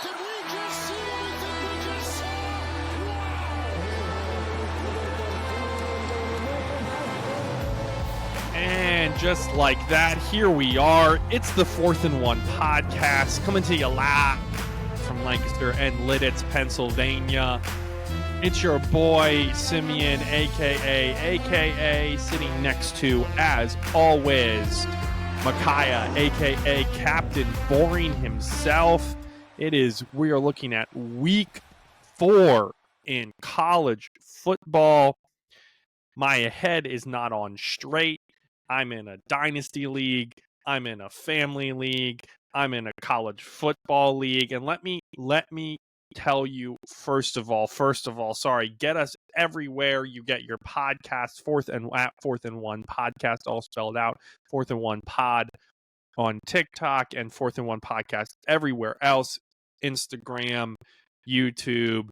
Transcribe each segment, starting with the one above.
Did we just see anything we just saw? And just like that, here we are. It's the 4th and 1 podcast coming to you live from Lancaster and Lidditz, Pennsylvania. It's your boy, Simeon, a.k.a. sitting next to, as always, Micaiah, a.k.a. Captain Boring himself. We are looking at week 4 in college football. My head is not on straight. I'm in a dynasty league. I'm in a family league. I'm in a college football league. And let me tell you, first of all, get us everywhere you get your podcast, 4th and 1 podcast, all spelled out, 4th and 1 pod on TikTok, and 4th and 1 podcast everywhere else, Instagram, YouTube.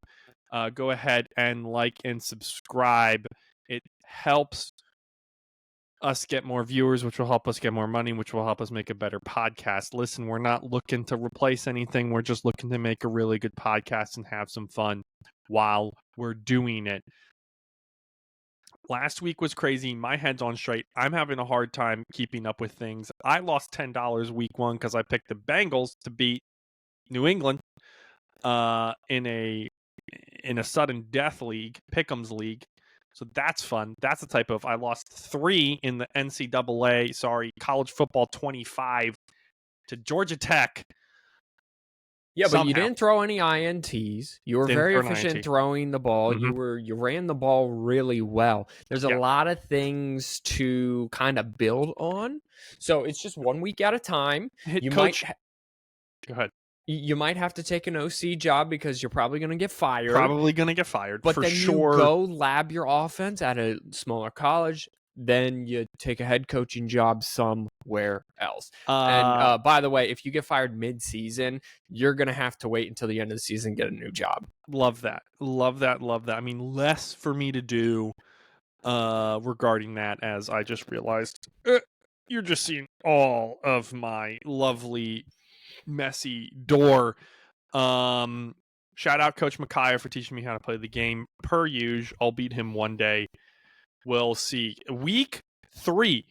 Go ahead and like and subscribe. It helps us get more viewers, which will help us get more money, which will help us make a better podcast. Listen, we're not looking to replace anything. We're just looking to make a really good podcast and have some fun while we're doing it. Last week was crazy. My head's on straight. I'm having a hard time keeping up with things. I lost $10 week 1 because I picked the Bengals to beat New England in a sudden death league, Pick'ems league. So that's fun. That's the type of, I lost 3 in the college football 25 to Georgia Tech. Yeah, Somehow. but you didn't throw any INTs. You were very efficient throwing the ball. Mm-hmm. You ran the ball really well. There's a lot of things to kind of build on. So it's just 1 week at a time. Go ahead. You might have to take an OC job because you're probably going to get fired. But then sure. You go lab your offense at a smaller college. Then you take a head coaching job somewhere else. And by the way, if you get fired mid-season, you're going to have to wait until the end of the season and get a new job. Love that. I mean, less for me to do regarding that, as I just realized. You're just seeing all of my lovely messy door. Shout out Coach Micaiah for teaching me how to play the game. Per usual, I'll beat him one day. We'll see. Week 3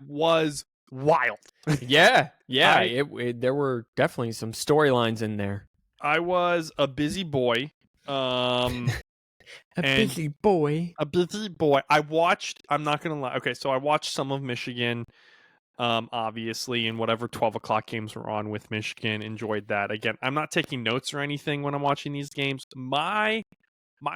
was wild. There were definitely some storylines in there. I was a busy boy. Busy boy. I watched, I'm not gonna lie, okay, so I watched some of Michigan, obviously, and whatever 12 o'clock games were on with Michigan. Enjoyed that. Again, I'm not taking notes or anything when I'm watching these games. My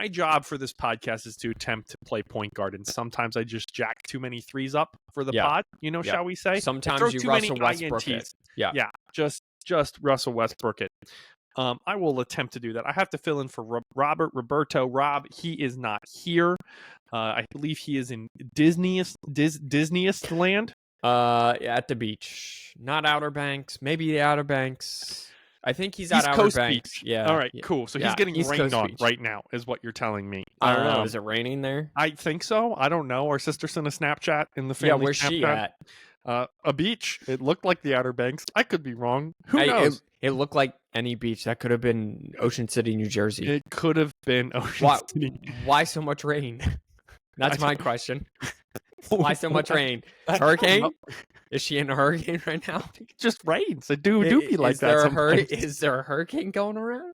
job for this podcast is to attempt to play point guard, and sometimes I just jack too many threes up for the pod, shall we say? Sometimes you Russell Westbrook it. Yeah, just Russell Westbrook it. I will attempt to do that. I have to fill in for Rob. He is not here. I believe he is in Disneyest land. At the beach, not Outer Banks, maybe the Outer Banks. I think he's at Outer Banks. Beach. Yeah. All right, cool. So he's getting East rained Coast on Beach. right now, is what you're telling me. I don't know. Is it raining there? I think so. I don't know. Our sister sent a Snapchat in the family. Yeah, where's she at? A beach. It looked like the Outer Banks. I could be wrong. Who knows? It looked like any beach. That could have been Ocean City, New Jersey. It could have been Ocean City. Why so much rain? That's my question. Why so much rain? Hurricane? Is she in a hurricane right now? It just rains. It do be like that. Is there a hurricane going around?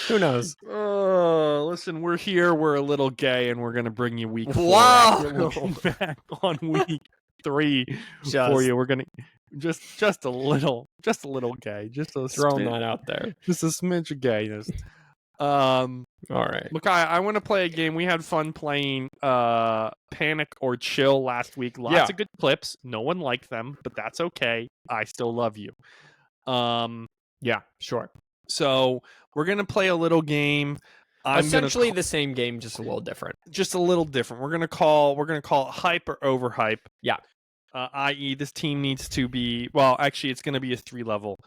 Who knows? Listen, we're here. We're a little gay, and we're going to bring you week 4. Wow. We'll be back on week 3 for you. We're going to just a little gay. Just a throwing that out there. Just a smidge of gayness. All right. Micaiah, I want to play a game. We had fun playing Panic or Chill last week. Lots of good clips. No one liked them, but that's okay. I still love you. Yeah, sure. So we're going to play a little game. Essentially the same game, just a little different. We're going to call it hype or overhype. Yeah. I.e., this team needs to be, well, actually, it's going to be a 3-level.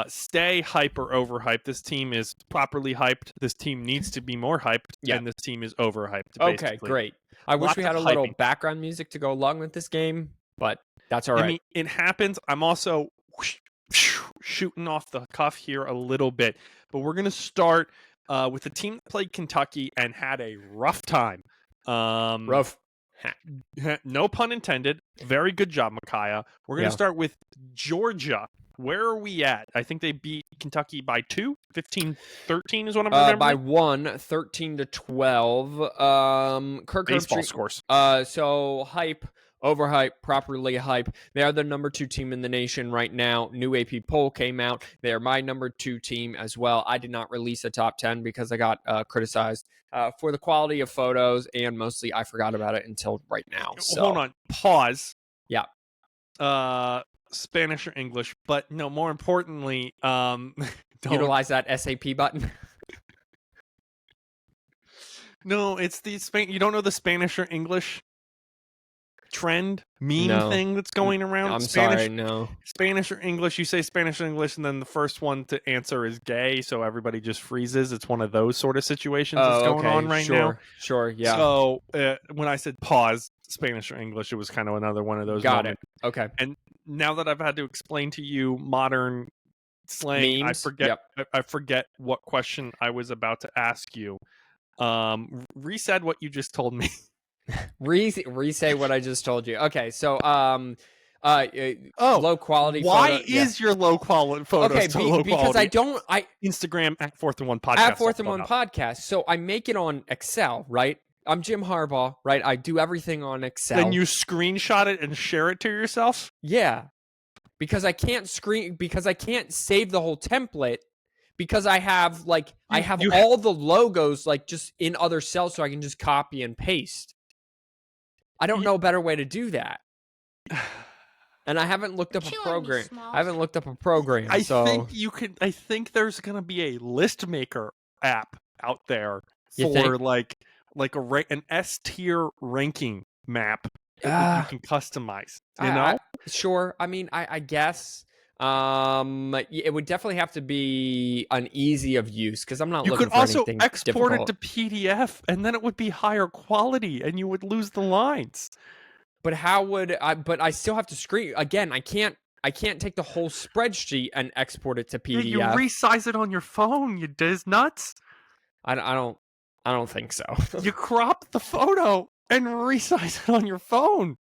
Stay hype or overhyped. This team is properly hyped. This team needs to be more hyped, and this team is overhyped. Basically. Okay, great. I wish we had a little background music to go along with this game, but that's all right. I mean, it happens. I'm also shooting off the cuff here a little bit, but we're going to start with the team that played Kentucky and had a rough time. Rough. No pun intended. Very good job, Micaiah. We're going to start with Georgia. Where are we at? I think they beat Kentucky by 2, 15-13 is what I'm remembering. By 1, 13-12. Kirk Baseball Herbstreit, scores. So hype, overhype, properly hype. They are the number 2 team in the nation right now. New AP poll came out. They are my number 2 team as well. I did not release a top 10 because I got criticized for the quality of photos, and mostly I forgot about it until right now. So. Hold on. Pause. Yeah. Spanish or English, but no, more importantly, don't utilize that SAP button. No, it's the You don't know the Spanish or English trend meme thing that's going around? I'm sorry, no. Spanish or English, you say Spanish or English, and then the first one to answer is gay, so everybody just freezes. It's one of those sort of situations that's going on right now. Sure, yeah. So when I said pause, Spanish or English, it was kind of another one of those moments. It. Okay. And now that I've had to explain to you modern slang, memes? I forget what question I was about to ask you. Reset what you just told me. Re-say what I just told you. Okay, so low quality. Why is your low quality photo? Okay, because I Instagram at 4th and 1 podcast. At 4th and 1 podcast. So I make it on Excel, right? I'm Jim Harbaugh, right? I do everything on Excel. Then you screenshot it and share it to yourself? Yeah. Because I can't save the whole template because I have all the logos like just in other cells so I can just copy and paste. I don't know a better way to do that. And I haven't looked up a program. I think there's going to be a list maker app out there for like an S tier ranking map that you can customize. You know? Sure. I mean, I guess it would definitely have to be an easy of use because I'm not looking for anything difficult. You could also export it to PDF, and then it would be higher quality, and you would lose the lines. But how would I? But I still have to screen again. I can't take the whole spreadsheet and export it to PDF. You resize it on your phone. You diz nuts. I don't think so. You crop the photo and resize it on your phone.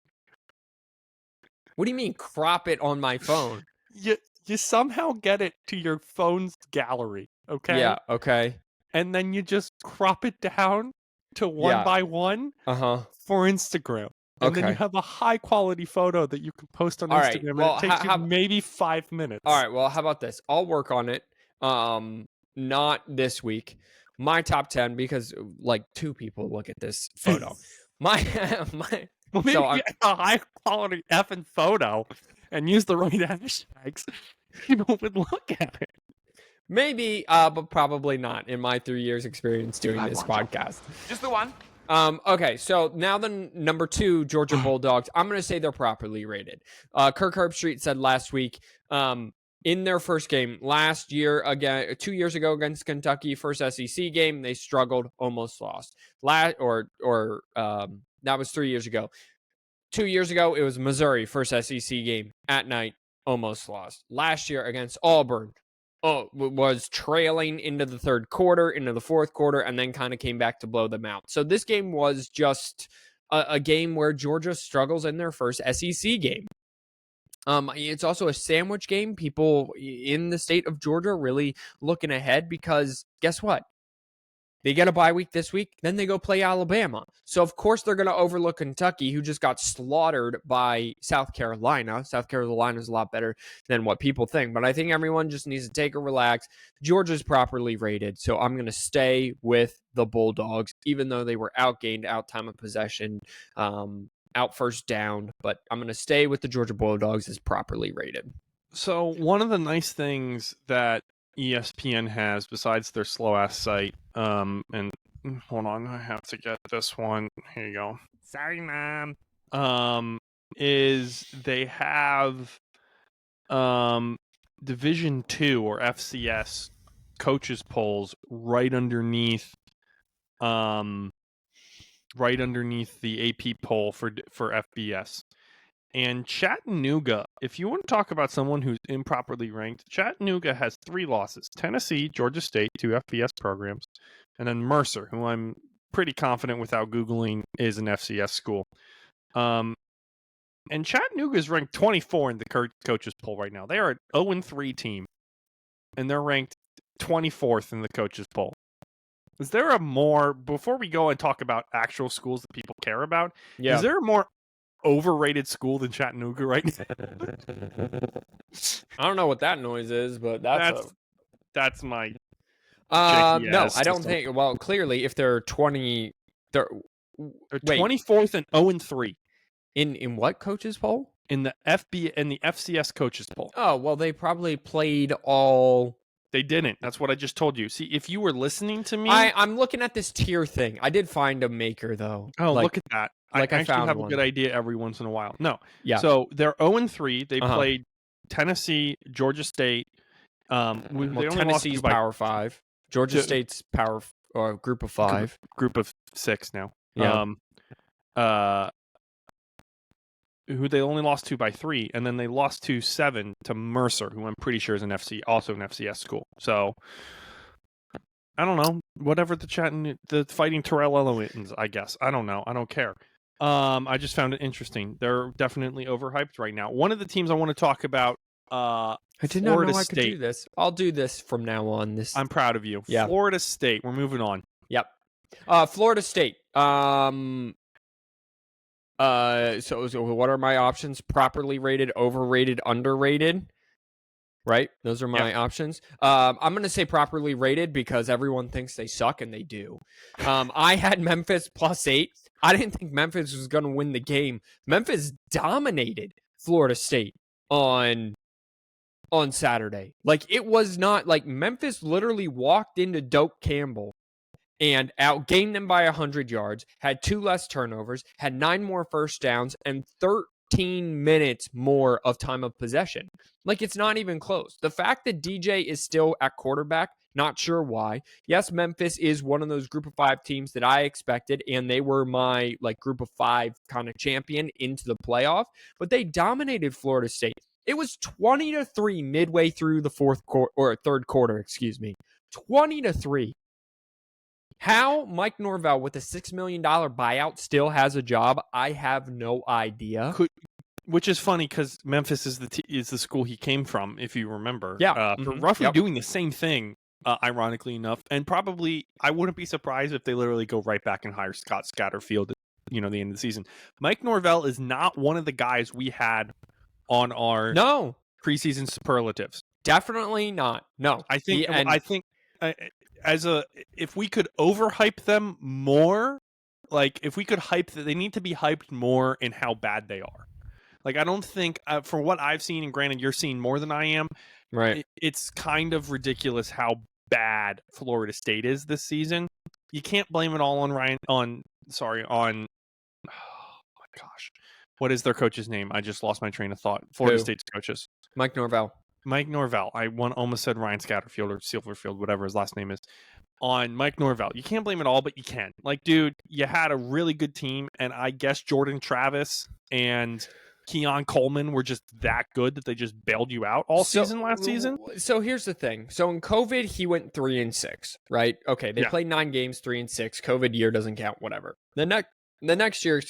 What do you mean crop it on my phone? You somehow get it to your phone's gallery, okay? Yeah, okay. And then you just crop it down to 1 by 1 for Instagram. And then you have a high quality photo that you can post on Instagram. Right. Well, it takes you maybe 5 minutes. All right, well, how about this? I'll work on it. Not this week. My top 10, because like 2 people look at this photo. Well, maybe get a high quality effing photo and use the right hashtags. People would look at it. Maybe, but probably not in my 3 years experience doing this podcast. Just the one. Okay, so now the number 2 Georgia Bulldogs, I'm going to say they're properly rated. Kirk Herbstreit said last week, in their first game last year, 2 years ago against Kentucky, first SEC game, they struggled, almost lost. That was 3 years ago. 2 years ago, it was Missouri, first SEC game at night, almost lost. Last year against Auburn, was trailing into the third quarter, into the fourth quarter, and then kind of came back to blow them out. So this game was just a game where Georgia struggles in their first SEC game. It's also a sandwich game. People in the state of Georgia really looking ahead because guess what? They get a bye week this week, then they go play Alabama. So, of course, they're going to overlook Kentucky, who just got slaughtered by South Carolina. South Carolina is a lot better than what people think. But I think everyone just needs to take a relax. Georgia's properly rated, so I'm going to stay with the Bulldogs, even though they were outgained, out time of possession, out first down. But I'm going to stay with the Georgia Bulldogs as properly rated. So one of the nice things that ESPN has, besides their slow-ass site, and hold on, I have to get this one. Here you go. Sorry, Mom. Is they have Division II or FCS coaches polls right underneath the AP poll for FBS. And Chattanooga if you want to talk about someone who's improperly ranked, Chattanooga has 3 losses: Tennessee, Georgia State, 2 FBS programs, and then Mercer, who I'm pretty confident without Googling is an FCS school. And Chattanooga is ranked 24 in the coaches poll right now. They are an 0-3 team, and they're ranked 24th in the coaches poll. Is there a more, before we go and talk about actual schools that people care about, is there a more overrated school than Chattanooga right now? I don't know what that noise is, but that's my no, I don't think. Well, clearly, if they're 20, they're 24th and 0-3 in what coaches poll? In the FCS coaches poll. Oh well, they probably played all. They didn't. That's what I just told you. See, if you were listening to me, I'm looking at this tier thing. I did find a maker though. Oh, look at that! Like I actually found have one. a good idea every once in a while. No, yeah. So they're 0-3. They played Tennessee, Georgia State. Tennessee's Power 5. Georgia State's Power or Group of 5. Group of 6 now. Yeah. Who they only lost to by 3, and then they lost 2-7 to Mercer, who I'm pretty sure is also an FCS school. So I don't know. Whatever the Fighting Terrell Owens, I guess. I don't know. I don't care. I just found it interesting. They're definitely overhyped right now. One of the teams I want to talk about, I did not know I could do this. I'll do this from now on. I'm proud of you. Yeah. Florida State. We're moving on. Yep. Florida State. So what are my options? Properly rated, overrated, underrated. Right? Those are my options. I'm going to say properly rated because everyone thinks they suck, and they do. I had Memphis +8. I didn't think Memphis was going to win the game. Memphis dominated Florida State on Saturday. Like, it was not like Memphis literally walked into Doak Campbell and outgained them by 100 yards, had 2 less turnovers, had 9 more first downs, and 13 minutes more of time of possession. Like, it's not even close. The fact that DJ is still at quarterback, not sure why. Yes, Memphis is one of those group of 5 teams that I expected, and they were my group of 5 kind of champion into the playoff, but they dominated Florida State. It was 20-3 midway through the third quarter, 20-3. How Mike Norvell with a $6 million buyout still has a job, I have no idea. Which is funny because Memphis is the school he came from, if you remember. Yeah. For roughly doing the same thing, ironically enough. And probably, I wouldn't be surprised if they literally go right back and hire Scott Scatterfield at the end of the season. Mike Norvell is not one of the guys we had on our preseason superlatives. Definitely not. No. I think if we could overhype them more, if we could hype that, they need to be hyped more in how bad they are. I don't think, from what I've seen, and granted you're seeing more than I am, right? It's kind of ridiculous how bad Florida State is this season. You can't blame it all on oh my gosh. What is their coach's name? I just lost my train of thought. Florida State's coaches. Mike Norvell. I almost said Ryan Scatterfield or Silverfield, whatever his last name is. On Mike Norvell. You can't blame it all, but you can. Dude, you had a really good team, and I guess Jordan Travis and Keon Coleman were just that good that they just bailed you out season last season. So here's the thing. So in COVID, he went 3-6, right? Okay, they played 9 games, 3-6. COVID year doesn't count, whatever. The next year,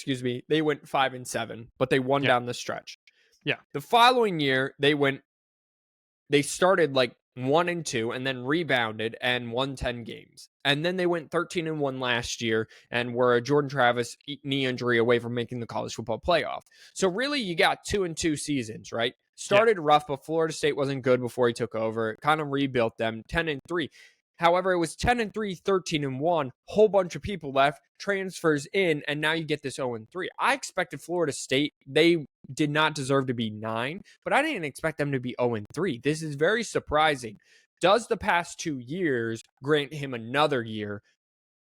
they went 5-7, but they won down the stretch. Yeah. The following year, they started 1-2 and then rebounded and won 10 games. And then they went 13-1 last year and were a Jordan Travis knee injury away from making the college football playoff. So really you got 2-2 seasons, right? Started rough, but Florida State wasn't good before he took over. Kind of rebuilt them 10-3. However, it was 10-3, 13-1, whole bunch of people left, transfers in, and now you get this 0-3. I expected Florida State, they did not deserve to be 9, but I didn't expect them to be 0-3. This is very surprising. Does the past 2 years grant him another year?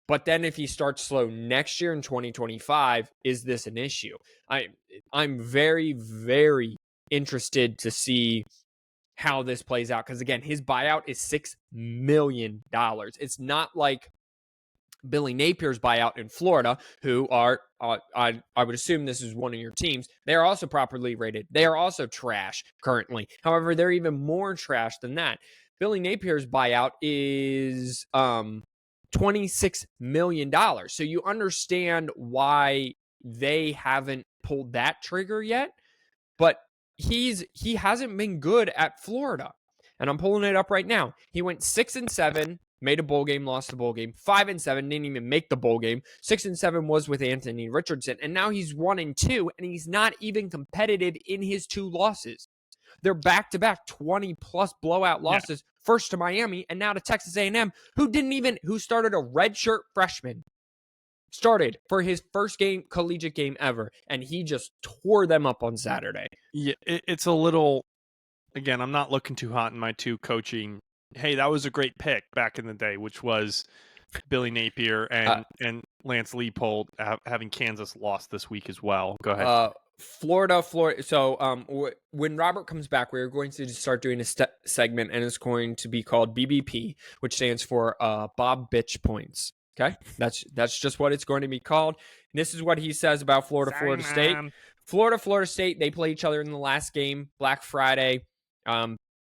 But then if he starts slow next year in 2025, is this an issue? I'm very, very interested to see how this plays out. Because again, his buyout is $6 million. It's not like Billy Napier's buyout in Florida, who are, I would assume this is one of your teams. They are also properly rated. They are also trash currently. However, they're even more trash than that. Billy Napier's buyout is $26 million. So you understand why they haven't pulled that trigger yet. But he hasn't been good at Florida. And I'm pulling it up right now. He went 6-7, made a bowl game, lost the bowl game. 5-7, didn't even make the bowl game. 6-7 was with Anthony Richardson, and now he's 1-2, and he's not even competitive in his 2 losses. They're back-to-back 20-plus blowout losses. First to Miami, and now to Texas A&M, who started a redshirt freshman. Started for his first collegiate game ever, and he just tore them up on Saturday. Yeah, it's a little. Again, I'm not looking too hot in my 2 coaching. Hey, that was a great pick back in the day, which was Billy Napier and Lance Leipold having Kansas lost this week as well. Go ahead. Florida. So when Robert comes back, we're going to start doing a segment, and it's going to be called BBP, which stands for Bob Bitch Points. Okay, that's just what it's going to be called. And this is what he says about Florida State. Florida State, they play each other in the last game, Black Friday.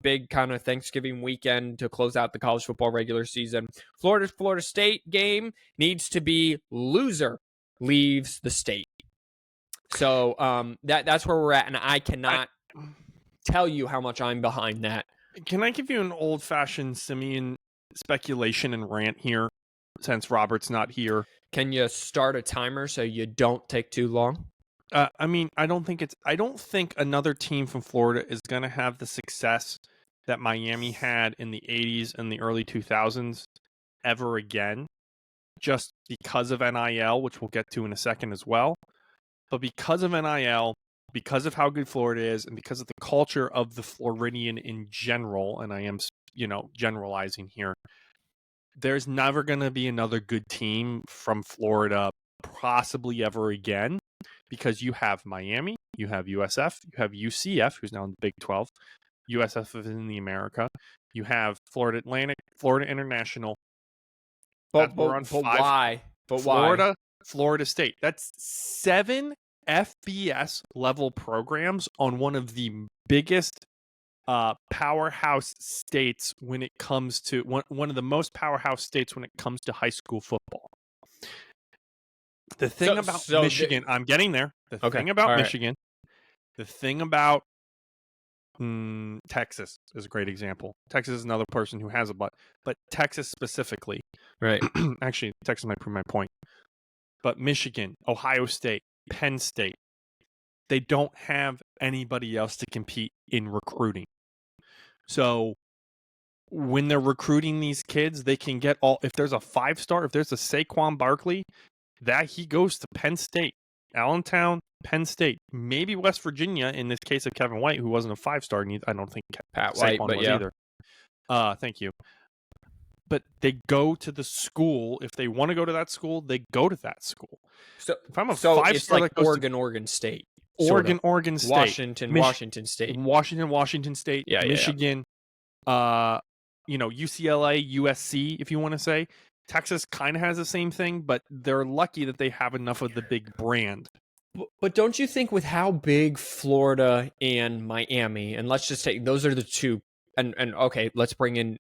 Big kind of Thanksgiving weekend to close out the college football regular season. Florida State game needs to be loser leaves the state. So that's where we're at, and I cannot tell you how much I'm behind that. Can I give you an old-fashioned Simeon speculation and rant here, since Robert's not here? Can you start a timer so you don't take too long? I mean, I don't think another team from Florida is going to have the success that Miami had in the 80s and the early 2000s ever again, just because of NIL, which we'll get to in a second as well. But because of NIL, because of how good Florida is, and because of the culture of the Floridian in general, and I am, generalizing here, there's never going to be another good team from Florida possibly ever again, because you have Miami, you have USF, you have UCF, who's now in the Big 12, USF is in the America, you have Florida Atlantic, Florida International. But why? Florida State. That's 7 FBS level programs on one of the biggest powerhouse states when it comes to one of the most powerhouse states when it comes to high school football. The thing about Michigan, I'm getting there. The thing about Michigan, the thing about Texas is a great example. Texas is another person who has a but Texas specifically, right? Actually, Texas might prove my point. But Michigan, Ohio State, Penn State, they don't have anybody else to compete in recruiting. So when they're recruiting these kids, they can get if there's a 5-star, if there's a Saquon Barkley, that he goes to Penn State, Allentown, Penn State, maybe West Virginia in this case of Kevin White, who wasn't a 5-star. I don't think Pat White Saquon was either. Thank you. But they go to the school. If they want to go to that school, they go to that school. So if I'm a 5-star, it's like Oregon State. Oregon State. Washington State. Washington State. Yeah, Michigan. UCLA, USC, if you want to say. Texas kind of has the same thing, but they're lucky that they have enough of the big brand. But don't you think with how big Florida and Miami, and let's just take those are the two, and okay, let's bring in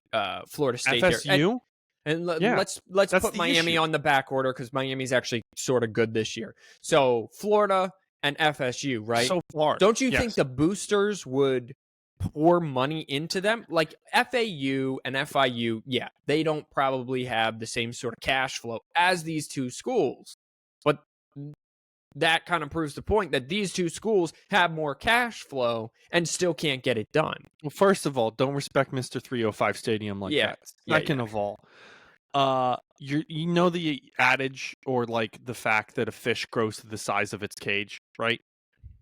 Florida State FSU? here. And let's put Miami on the back order because Miami's actually sort of good this year. So Florida and FSU, right? So far. Don't you think the boosters would pour money into them? Like FAU and FIU, they don't probably have the same sort of cash flow as these two schools. But that kind of proves the point that these two schools have more cash flow and still can't get it done. Well, first of all, don't respect Mr. 305 Stadium like that. Second of all, you know the adage or like the fact that a fish grows to the size of its cage, right?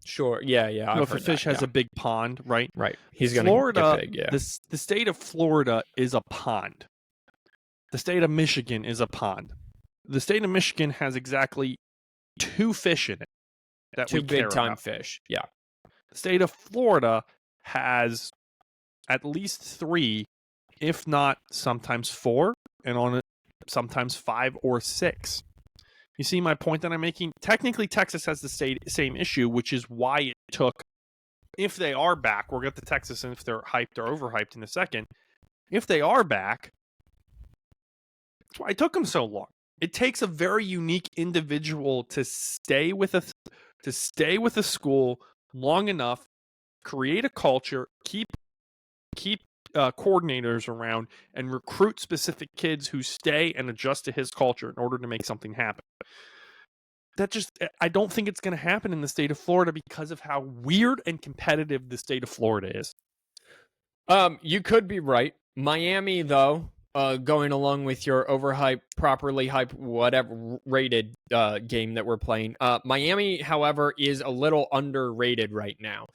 Sure. Yeah. If a fish has a big pond, right? Right. He's going to get big, yeah. The state of Florida is a pond. The state of Michigan is a pond. The state of Michigan has exactly 2 fish in it that two we care big time about. fish. Yeah. The state of Florida has at least 3, if not sometimes 4, and on sometimes 5 or 6. You see my point that I'm making? Technically, Texas has the same issue, which is why it took, if they are back, we'll get to Texas and if they're hyped or overhyped in a second. If they are back, that's why it took them so long. It takes a very unique individual to stay with a school long enough, create a culture, keep coordinators around, and recruit specific kids who stay and adjust to his culture in order to make something happen. I don't think it's going to happen in the state of Florida because of how weird and competitive the state of Florida is. You could be right. Miami, though, going along with your overhyped, properly hyped, whatever rated game that we're playing. Miami, however, is a little underrated right now.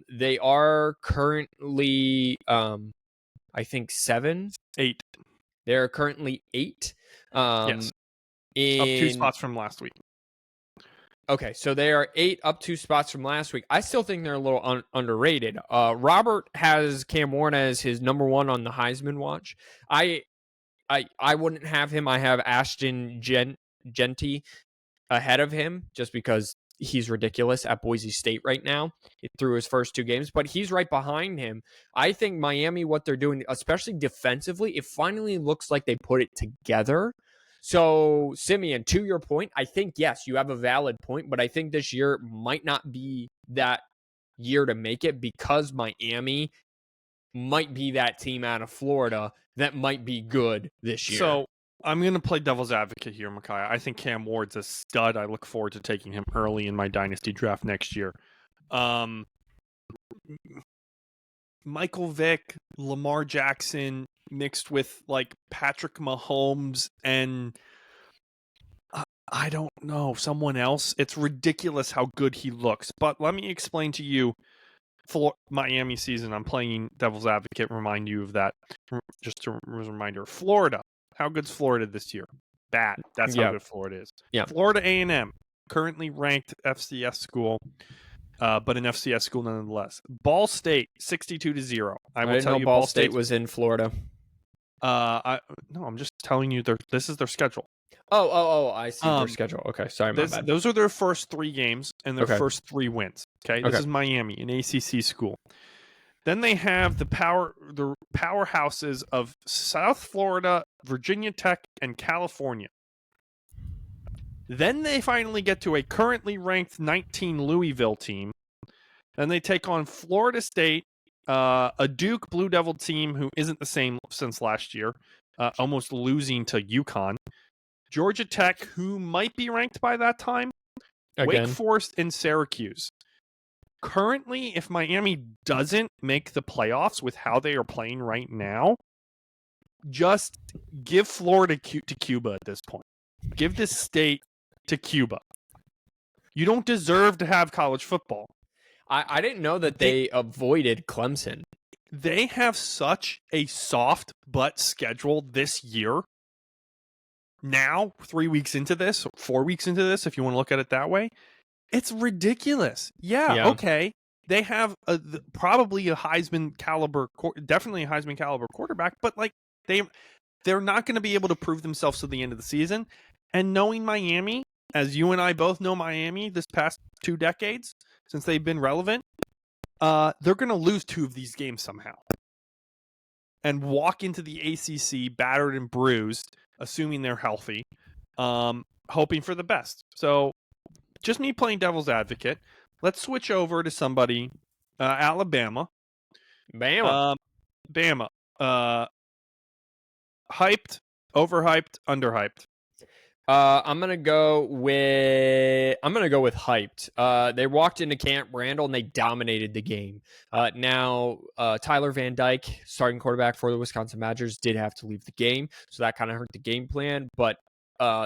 They are currently, I think, 8. They're currently 8. Yes. Up 2 spots from last week. Okay, so they are 8, up 2 spots from last week. I still think they're a little underrated. Robert has Cam Warren as his number 1 on the Heisman watch. I wouldn't have him. I have Ashton Genty ahead of him just because he's ridiculous at Boise State right now through his first 2 games, but he's right behind him. I think Miami, what they're doing, especially defensively, it finally looks like they put it together. So, Simeon, to your point, I think, yes, you have a valid point, but I think this year might not be that year to make it because Miami might be that team out of Florida that might be good this year. So, I'm going to play devil's advocate here, Micaiah. I think Cam Ward's a stud. I look forward to taking him early in my dynasty draft next year. Michael Vick, Lamar Jackson, mixed with like Patrick Mahomes and I don't know, someone else. It's ridiculous how good he looks. But let me explain to you Miami season. I'm playing devil's advocate, remind you of that. Just a reminder. Florida. How good's Florida this year? Bad. That's how good Florida is. Yeah. Florida A&M, currently ranked FCS school, but an FCS school nonetheless. Ball State, 62-0. I will tell you, Ball State was in Florida. No, I'm just telling you this is their schedule. Oh, I see their schedule. Okay, sorry, my bad. Those are their first 3 games and their first 3 wins. Okay, this is Miami, an ACC school. Then they have the powerhouses of South Florida, Virginia Tech, and California. Then they finally get to a currently ranked 19 Louisville team. Then they take on Florida State, a Duke Blue Devil team who isn't the same since last year, almost losing to UConn. Georgia Tech, who might be ranked by that time. Again. Wake Forest, and Syracuse. Currently, if Miami doesn't make the playoffs with how they are playing right now, just give Florida to Cuba at this point. Give this state to Cuba. You don't deserve to have college football. I didn't know that they avoided Clemson. They have such a soft butt schedule this year. Now, 3 weeks into this, 4 weeks into this, if you want to look at it that way, it's ridiculous. Yeah. Okay. They have probably a Heisman caliber, definitely a Heisman caliber quarterback, but like they're not going to be able to prove themselves to the end of the season. And knowing Miami, as you and I both know Miami this past 2 decades since they've been relevant, they're going to lose 2 of these games somehow and walk into the ACC battered and bruised, assuming they're healthy, hoping for the best. So just me playing devil's advocate. Let's switch over to somebody, Alabama. Bama. Hyped, overhyped, underhyped. I'm gonna go with hyped. They walked into Camp Randall and they dominated the game. Now Tyler Van Dyke, starting quarterback for the Wisconsin Badgers, did have to leave the game, so that kind of hurt the game plan. But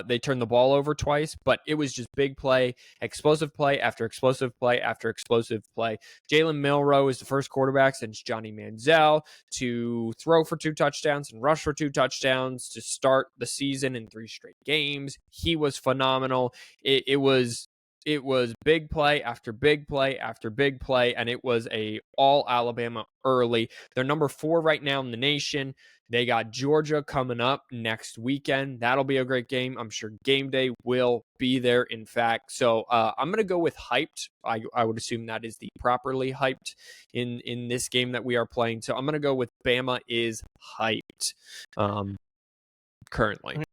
they turned the ball over twice, but it was just big play, explosive play after explosive play after explosive play. Jalen Milroe is the first quarterback since Johnny Manziel to throw for 2 touchdowns and rush for 2 touchdowns to start the season in 3 straight games. He was phenomenal. It was it was big play after big play after big play, and it was a all Alabama early. They're number 4 right now in the nation. They got Georgia coming up next weekend. That'll be a great game. I'm sure game day will be there, in fact. So I'm going to go with hyped. I would assume that is the properly hyped in this game that we are playing. So I'm going to go with Bama is hyped currently.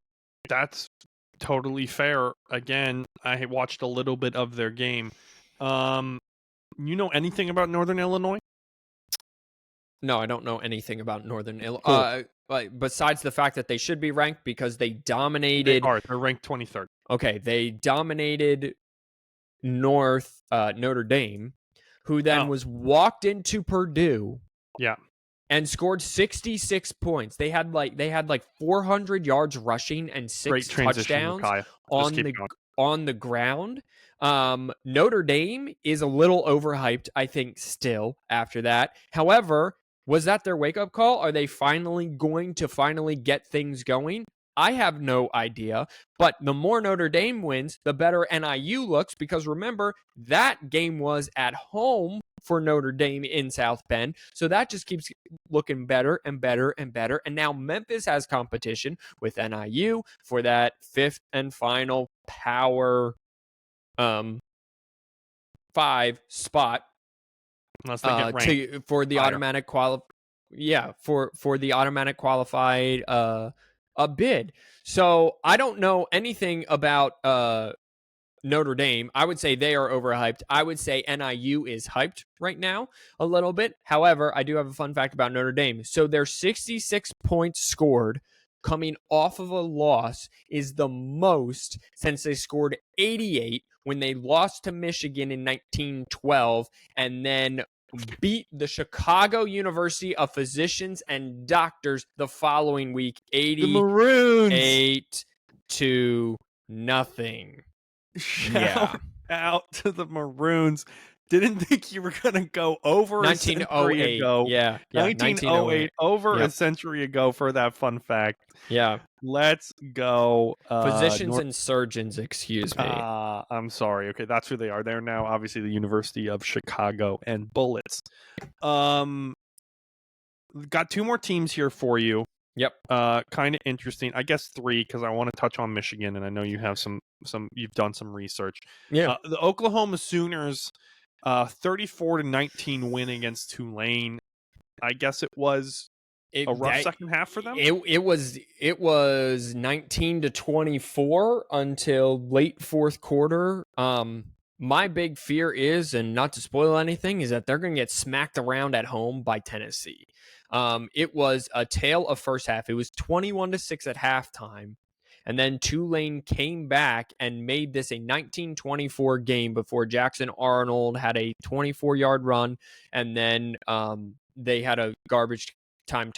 That's totally fair. Again, I watched a little bit of their game. You know anything about Northern Illinois? No, I don't know anything about Northern Cool. Illinois. Besides the fact that they should be ranked because they They dominated. are. They're ranked 23rd. Okay, they dominated Notre Dame, who then was walked into Purdue. Yeah. And scored 66 points. They had like 400 yards rushing and 6 touchdowns on the ground. Notre Dame is a little overhyped, I think, still after that. However, was that their wake-up call? Are they finally going to get things going? I have no idea, but the more Notre Dame wins, the better NIU looks, because remember, that game was at home for Notre Dame in South Bend, so that just keeps looking better and better and better, and now Memphis has competition with NIU for that 5th and final Power 5 spot. Unless they get ranked for the higher. automatic for the automatic qualified a bid. So I don't know anything about Notre Dame. I would say they are overhyped. I would say NIU is hyped right now a little bit. However, I do have a fun fact about Notre Dame. So their 66 points scored coming off of a loss is the most since they scored 88 when they lost to Michigan in 1912 and then beat the Chicago University of Physicians and Doctors the following week, 88 to nothing. Shout out to the Maroons. Didn't think you were going to go over 1908. a century ago. Yeah, 1908, over a century ago for that fun fact. Yeah. Let's go. Physicians and surgeons, excuse me. I'm sorry. Okay, that's who they are. They're now obviously the University of Chicago and Bullets. Got 2 more teams here for you. Yep. Kind of interesting. I guess 3 because I want to touch on Michigan, and I know you have you've done some research. Yeah. The Oklahoma Sooners, 34-19 win against Tulane. I guess it was a rough second half for them. It was 19-24 until late 4th quarter. My big fear is, and not to spoil anything, is that they're going to get smacked around at home by Tennessee. It was a tale of first half. It was 21-6 at halftime. And then Tulane came back and made this a 19-24 game before Jackson Arnold had a 24-yard run. And then they had a garbage time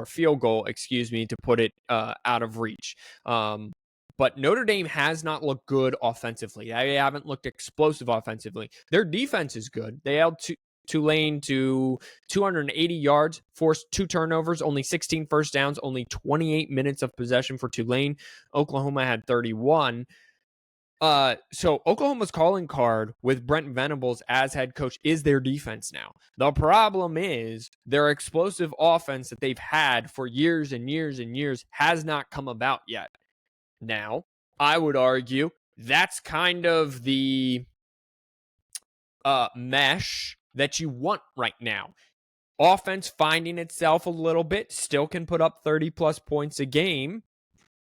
field goal, to put it out of reach. But Notre Dame has not looked good offensively. They haven't looked explosive offensively. Their defense is good. They held Tulane to 280 yards, forced 2 turnovers, only 16 first downs, only 28 minutes of possession for Tulane. Oklahoma had 31. So Oklahoma's calling card with Brent Venables as head coach is their defense now. The problem is their explosive offense that they've had for years and years and years has not come about yet. Now, I would argue that's kind of the mesh that you want right now. Offense finding itself a little bit, still can put up 30 plus points a game,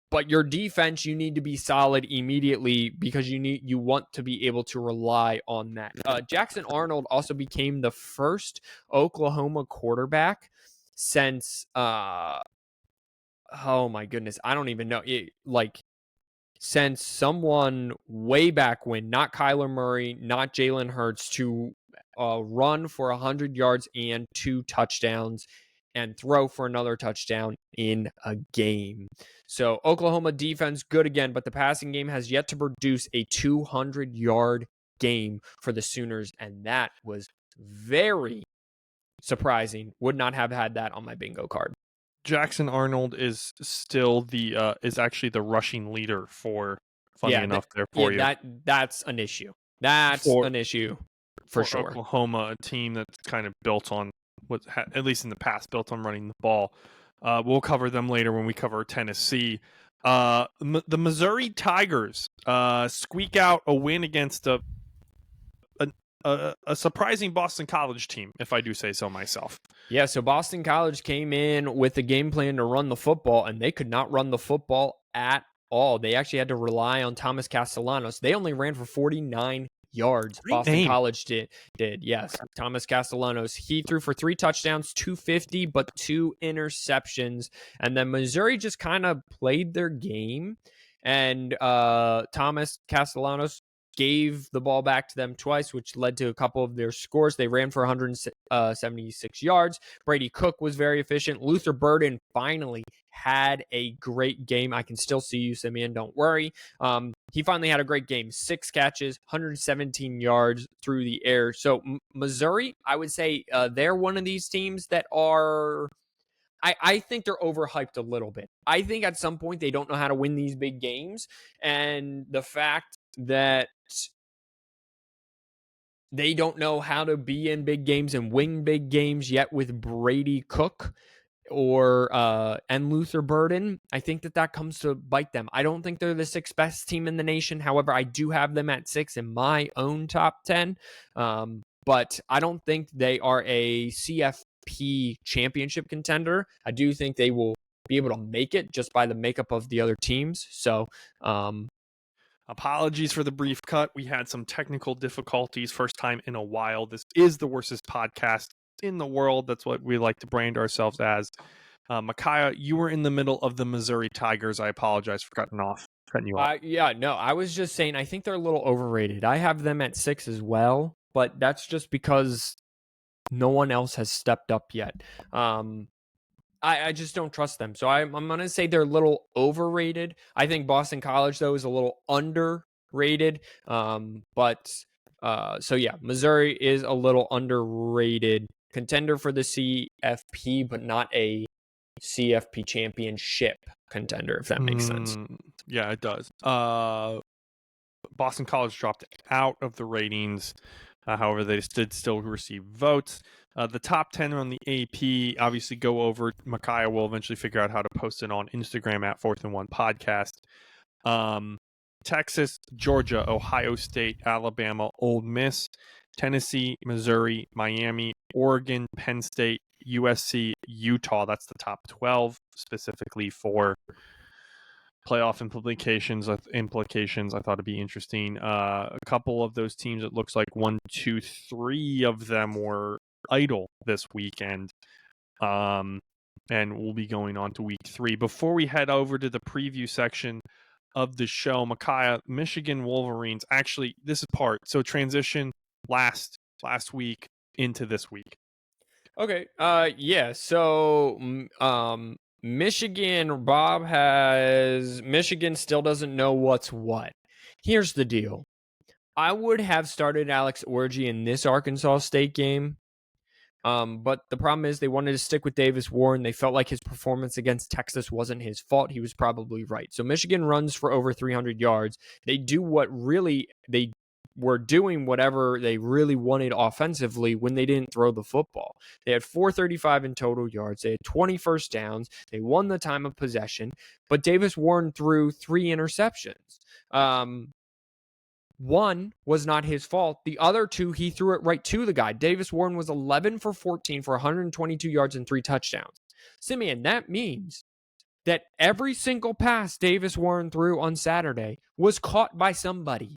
but your defense, you need to be solid immediately because you want to be able to rely on that. Jackson Arnold also became the first Oklahoma quarterback since oh my goodness, I don't even know, since someone way back when, not Kyler Murray, not Jalen Hurts, to run for 100 yards and 2 touchdowns and throw for another touchdown in a game. So Oklahoma defense, good again, but the passing game has yet to produce a 200-yard game for the Sooners, and that was very surprising. Would not have had that on my bingo card. Jackson Arnold is still is actually the rushing leader for, funny enough, there for you. That's an issue. That's for an issue for sure. Oklahoma, a team that's kind of built on at least in the past, built on running the ball. We'll cover them later when we cover Tennessee. The Missouri Tigers squeak out a win against a surprising Boston College team, if I do say so myself. Yeah, so Boston College came in with a game plan to run the football, and they could not run the football at all. They actually had to rely on Thomas Castellanos. They only ran for 49 yards. Great Boston name. College did. Yes, Thomas Castellanos. He threw for 3 touchdowns, 250, but 2 interceptions. And then Missouri just kind of played their game, and Thomas Castellanos gave the ball back to them twice, which led to a couple of their scores. They ran for 176 yards. Brady Cook was very efficient. Luther Burden finally had a great game. I can still see you, Simeon. Don't worry. He finally had a great game. 6 catches, 117 yards through the air. So Missouri, I would say they're one of these teams that are... I think they're overhyped a little bit. I think at some point they don't know how to win these big games. And the fact that they don't know how to be in big games and win big games yet with Brady Cook and Luther Burden, I think that comes to bite them. I don't think they're the 6th best team in the nation. However, I do have them at 6 in my own top 10. But I don't think they are a CFP championship contender. I do think they will be able to make it just by the makeup of the other teams. So, apologies for the brief cut. We had some technical difficulties, first time in a while. This is the worstest podcast in the world. That's what we like to brand ourselves as. Micaiah, you were in the middle of the Missouri Tigers. I apologize for cutting you off. I was just saying, I think they're a little overrated. I have them at 6 as well, but that's just because no one else has stepped up yet. I just don't trust them. So I'm going to say they're a little overrated. I think Boston College, though, is a little underrated. So yeah, Missouri is a little underrated. Contender for the CFP, but not a CFP championship contender, if that makes sense. Yeah, it does. Boston College dropped out of the ratings. However, they did still receive votes. The top 10 on the AP obviously go over. Micaiah will eventually figure out how to post it on Instagram at 4th and 1 podcast. Texas, Georgia, Ohio State, Alabama, Ole Miss, Tennessee, Missouri, Miami, Oregon, Penn State, USC, Utah. That's the top 12 specifically for playoff implications. I thought it'd be interesting. A couple of those teams, it looks like 1, 2, 3 of them were idle this weekend. And we'll be going on to week 3. Before we head over to the preview section of the show, Micaiah, Michigan Wolverines. Actually, this is part. So transition last week into this week. Okay. Yeah. So, Michigan still doesn't know what's what. Here's the deal. I would have started Alex Orji in this Arkansas State game. But the problem is they wanted to stick with Davis Warren. They felt like his performance against Texas wasn't his fault. He was probably right. So Michigan runs for over 300 yards. They do they were doing whatever they really wanted offensively when they didn't throw the football. They had 435 in total yards. They had 20 first downs. They won the time of possession, but Davis Warren threw 3 interceptions. One was not his fault. The other 2, he threw it right to the guy. Davis Warren was 11 for 14 for 122 yards and 3 touchdowns. Simeon, that means that every single pass Davis Warren threw on Saturday was caught by somebody.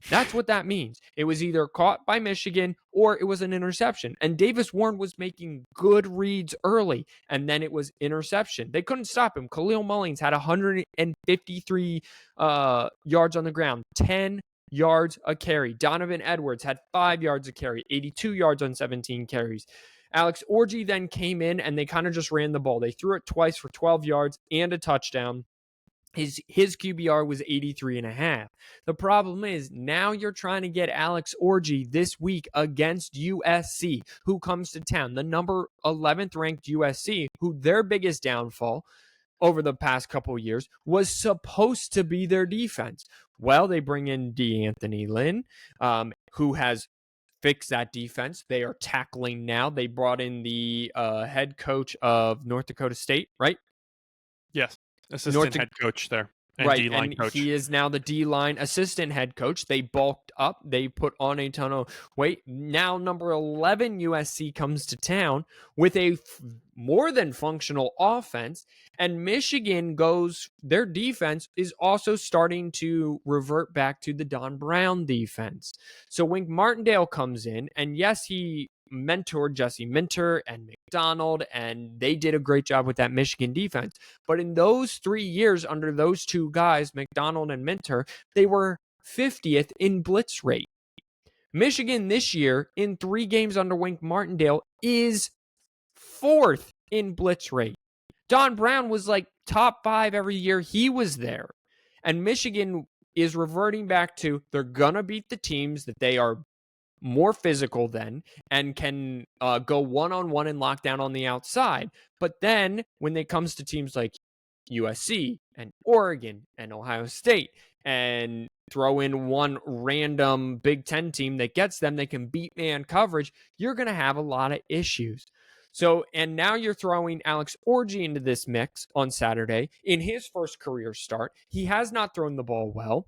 That's what that means. It was either caught by Michigan or it was an interception. And Davis Warren was making good reads early, and then it was interception. They couldn't stop him. Khalil Mullings had 153 yards on the ground, 10 yards a carry. Donovan Edwards had 5 yards a carry, 82 yards on 17 carries. Alex Orji then came in, and they kind of just ran the ball. They threw it twice for 12 yards and a touchdown. His QBR was 83.5. The problem is now you're trying to get Alex Orji this week against USC, who comes to town, the number 11th ranked USC, who their biggest downfall over the past couple of years was supposed to be their defense. Well, they bring in DeAnthony Lynn, who has fixed that defense. They are tackling now. They brought in the head coach of North Dakota State, right? Yes, assistant head coach there. And right, D-line and coach. he is now the D-line assistant head coach. They bulked up. They put on a ton of weight. Now number 11 USC comes to town with a more than functional offense, and Michigan their defense is also starting to revert back to the Don Brown defense. So Wink Martindale comes in, and yes, he mentored Jesse Minter and McDonald, and they did a great job with that Michigan defense. But in those 3 years under those two guys, McDonald and Minter, they were 50th in blitz rate. Michigan this year, in 3 games under Wink Martindale, is 4th in blitz rate. Don Brown was like top 5 every year he was there. And Michigan is reverting back to they're going to beat the teams that they are more physical than and can go one-on-one and lock down on the outside. But then when it comes to teams like USC and Oregon and Ohio State and throw in one random Big Ten team that gets them, they can beat man coverage, you're going to have a lot of issues. So, and now you're throwing Alex Orji into this mix on Saturday in his first career start. He has not thrown the ball well.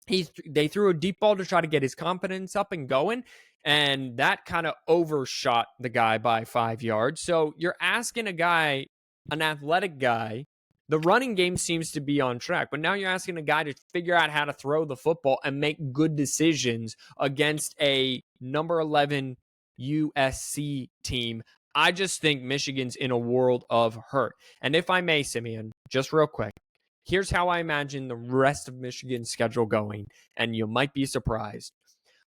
They threw a deep ball to try to get his confidence up and going, and that kind of overshot the guy by 5 yards. So you're asking a guy, an athletic guy, the running game seems to be on track, but now you're asking a guy to figure out how to throw the football and make good decisions against a number 11 USC team. I just think Michigan's in a world of hurt. And if I may, Simeon, just real quick, here's how I imagine the rest of Michigan's schedule going, and you might be surprised.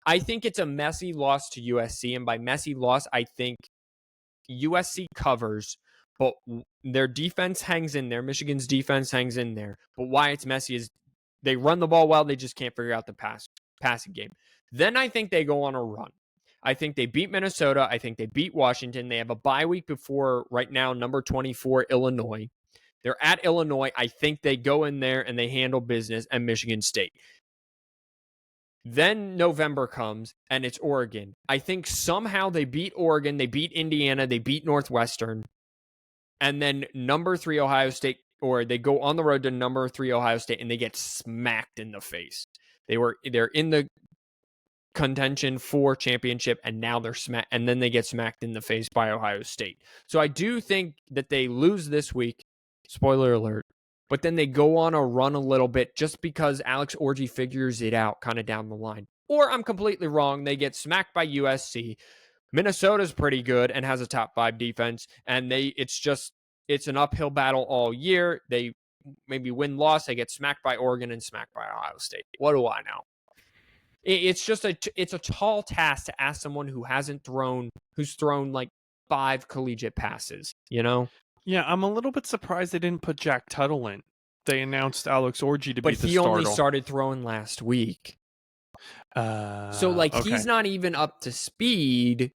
I think it's a messy loss to USC, and by messy loss, I think USC covers, but their defense hangs in there. Michigan's defense hangs in there. But why it's messy is they run the ball well, they just can't figure out the passing game. Then I think they go on a run. I think they beat Minnesota. I think they beat Washington. They have a bye week before, right now, number 24, Illinois. They're at Illinois. I think they go in there and they handle business at Michigan State. Then November comes and it's Oregon. I think somehow they beat Oregon, they beat Indiana, they beat Northwestern. And then number 3 Ohio State, or they go on the road to number 3 Ohio State and they get smacked in the face. They're in the contention for championship, and now they're smacked, and then they get smacked in the face by Ohio State. So I do think that they lose this week. Spoiler alert. But then they go on a run a little bit just because Alex Orji figures it out kind of down the line. Or I'm completely wrong. They get smacked by USC. Minnesota's pretty good and has a top 5 defense. And it's an uphill battle all year. They maybe win-loss. They get smacked by Oregon and smacked by Ohio State. What do I know? It's a tall task to ask someone who's thrown like 5 collegiate passes, you know? Yeah, I'm a little bit surprised they didn't put Jack Tuttle in. They announced Alex Orji to be the starter. But he only started throwing last week. Okay. He's not even up to speed.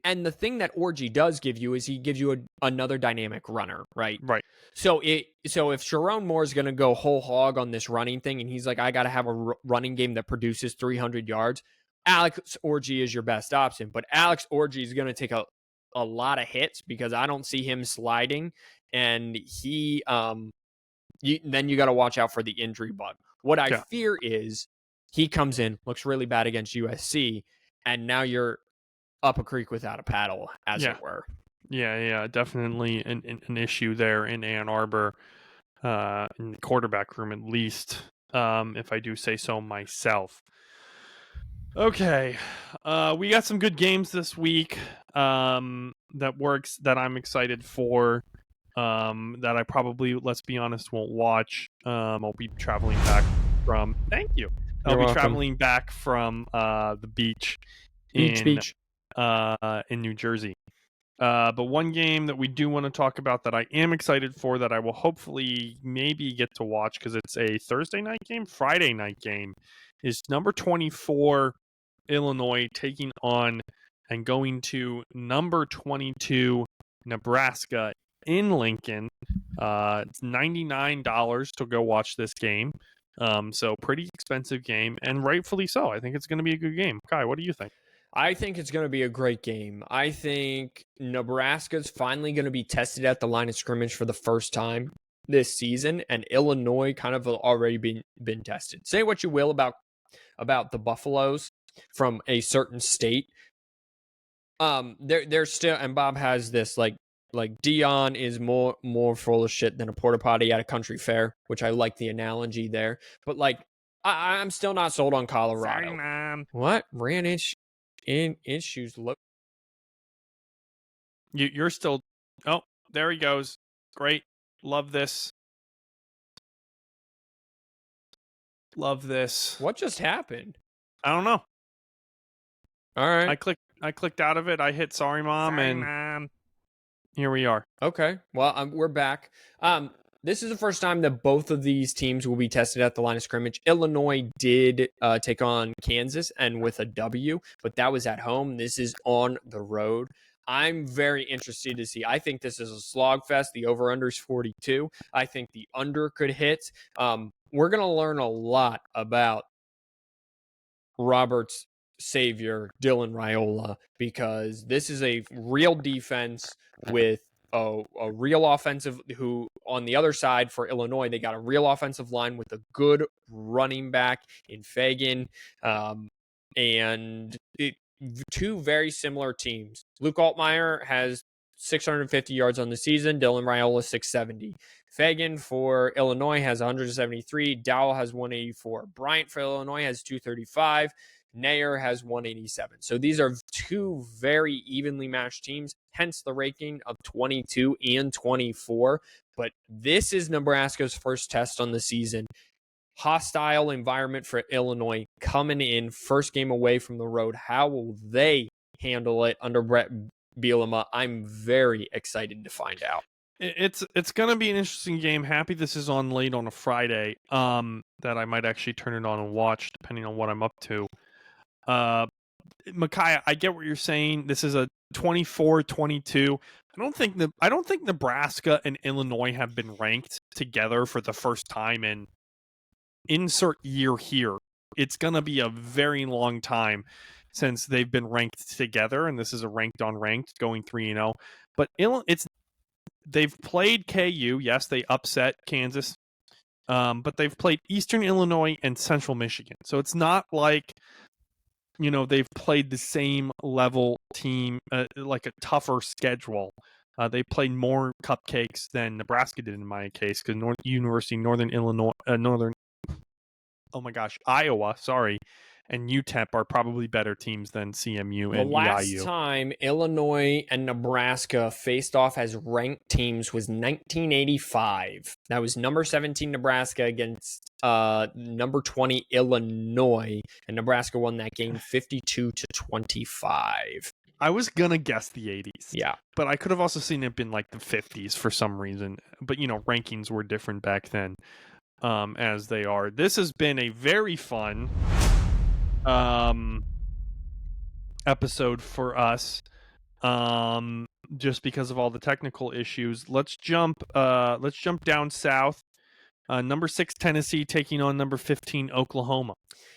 And the thing that Orji does give you is he gives you another dynamic runner, right? Right. So if Sharon Moore is going to go whole hog on this running thing, and he's like, I got to have a running game that produces 300 yards, Alex Orji is your best option. But Alex Orji is going to take a lot of hits because I don't see him sliding, and he then you got to watch out for the injury bug. What I fear is he comes in, looks really bad against USC, and now you're up a creek without a paddle, as it were. Yeah, definitely an issue there in Ann Arbor, in the quarterback room at least, if I do say so myself. Okay, we got some good games this week that I'm excited for, that I probably, let's be honest, won't watch. I'll be traveling back from... Thank you. I'll be traveling back from the beach in New Jersey. But one game that we do want to talk about that I am excited for, that I will hopefully maybe get to watch because it's a Friday night game, is number 24 Illinois taking on and going to number 22 Nebraska in Lincoln. It's $99 to go watch this game. So pretty expensive game, and rightfully so. I think it's going to be a good game. Kai, what do you think? I think it's going to be a great game. I think Nebraska's finally going to be tested at the line of scrimmage for the first time this season, and Illinois kind of already been tested. Say what you will about the Buffaloes from a certain state. They're still, and Bob has this like Dion is more full of shit than a porta potty at a country fair, which I like the analogy there. But like, I'm still not sold on Colorado. Sorry, Mom. What ran in issues? Look, You're still. Oh, there he goes. Great. Love this. Love this. what just happened? I don't know. All right. I clicked out of it. I hit sorry, Mom, and here we are. Okay. Well, we're back. This is the first time that both of these teams will be tested at the line of scrimmage. Illinois did take on Kansas and with a W, but that was at home. This is on the road. I'm very interested to see. I think this is a slog fest. The over-under is 42. I think the under could hit. We're going to learn a lot about Robert's savior, Dylan Raiola, because this is a real defense with a real offensive, who on the other side for Illinois, they got a real offensive line with a good running back in Fagan. Two very similar teams. Luke Altmaier has 650 yards on the season. Dylan Raiola 670. Fagan for Illinois has 173. Dowell has 184. Bryant for Illinois has 235. Nair has 187. So these are two very evenly matched teams, hence the ranking of 22 and 24. But this is Nebraska's first test on the season. Hostile environment for Illinois coming in, first game away from the road. How will they handle it under Brett Bielema? I'm very excited to find out. It's going to be an interesting game. Happy this is on late on a Friday. That I might actually turn it on and watch depending on what I'm up to. Micaiah, I get what you're saying. This is a 24-22. I don't think Nebraska and Illinois have been ranked together for the first time in insert year here. It's going to be a very long time since they've been ranked together, and this is a ranked on ranked going 3-0. But they've played KU. Yes, they upset Kansas. But they've played Eastern Illinois and Central Michigan. So it's not like they've played the same level team, like a tougher schedule. They played more cupcakes than Nebraska did in my case, because Iowa, and UTEP are probably better teams than CMU and EIU. The last time Illinois and Nebraska faced off as ranked teams was 1985. That was number 17 Nebraska against number 20 Illinois, and Nebraska won that game 52-25. I was gonna guess the 80s. Yeah, but I could have also seen it been like the 50s for some reason. But rankings were different back then, as they are. This has been a very fun episode for us, just because of all the technical issues. Let's jump down south. Number 6 Tennessee taking on number 15 Oklahoma.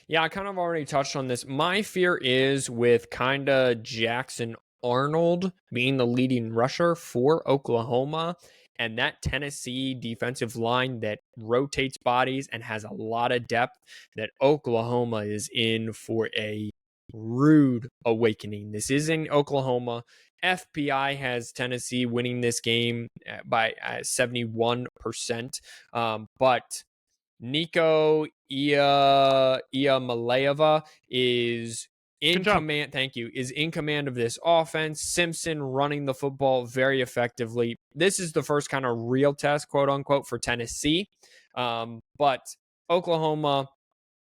Yeah, I kind of already touched on this. My fear is with kinda Jackson Arnold being the leading rusher for Oklahoma, and that Tennessee defensive line that rotates bodies and has a lot of depth, that Oklahoma is in for a rude awakening. This is in Oklahoma. FPI has Tennessee winning this game by 71%. But Nico Iamaleava is in command. Thank you. Is in command of this offense. Simpson running the football very effectively. This is the first kind of real test, quote unquote, for Tennessee. But Oklahoma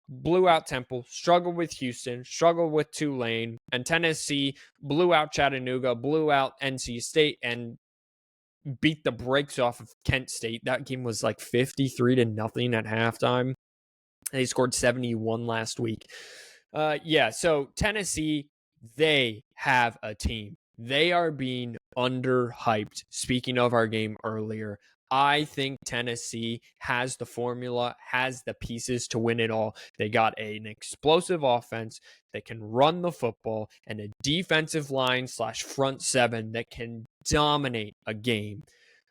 blew out Temple, struggled with Houston, struggled with Tulane, and Tennessee blew out Chattanooga, blew out NC State, and beat the brakes off of Kent State. That game was like 53-0 at halftime. They scored 71 last week. So Tennessee, they have a team. They are being underhyped. Speaking of our game earlier, I think Tennessee has the formula, has the pieces to win it all. They got an explosive offense that can run the football and a defensive line / front seven that can dominate a game.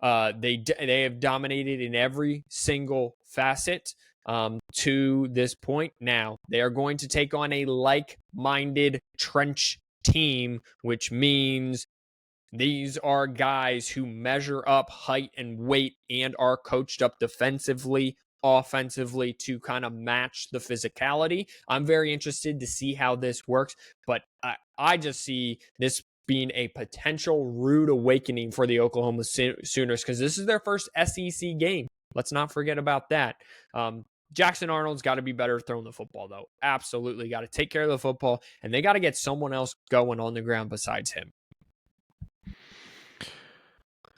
They have dominated in every single facet to this point. Now they are going to take on a like-minded trench team, which means these are guys who measure up height and weight and are coached up defensively, offensively to kind of match the physicality. I'm very interested to see how this works, but I just see this being a potential rude awakening for the Oklahoma Sooners because this is their first SEC game. Let's not forget about that. Jackson Arnold's got to be better throwing the football, though. Absolutely got to take care of the football, and they got to get someone else going on the ground besides him.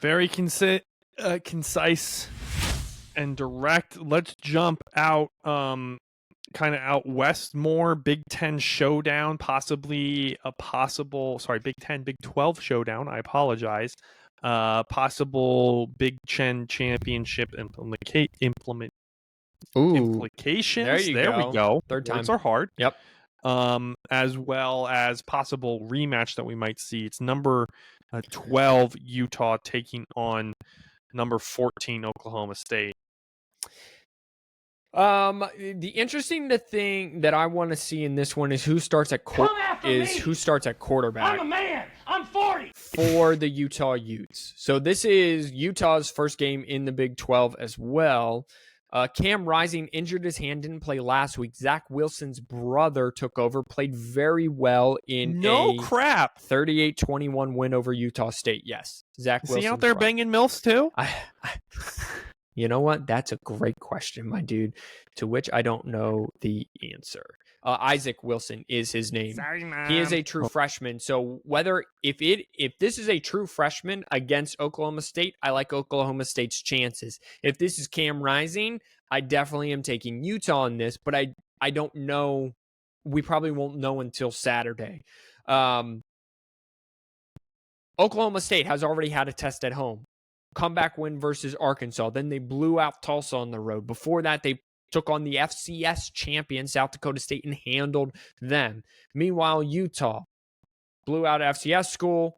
Very concise and direct. Let's jump out, kind of out west more. Big Ten showdown, possibly a possible. Sorry, Big 12 showdown. I apologize. Possible Big Ten championship implications. There we go. Third time. Words are hard. Yep. As well as possible rematch that we might see. It's number 12 Utah taking on number 14 Oklahoma State. The interesting thing that I want to see in this one is who starts at quarterback. I'm a man. I'm 40. For the Utah Utes. So this is Utah's first game in the Big 12 as well. Cam Rising injured his hand, didn't play last week. Zach Wilson's brother took over, played very well in a 38-21 win over Utah State. Yes, Zach Wilson. Is he out there banging MILFs too? You know what? That's a great question, my dude, to which I don't know the answer. Isaac Wilson is his name. Sorry, man. He is a true freshman. So if this is a true freshman against Oklahoma State, I like Oklahoma State's chances. If this is Cam Rising, I definitely am taking Utah on this, but I don't know. We probably won't know until Saturday. Oklahoma State has already had a test at home. Comeback win versus Arkansas. Then they blew out Tulsa on the road. Before that, they took on the FCS champion, South Dakota State, and handled them. Meanwhile, Utah blew out FCS school,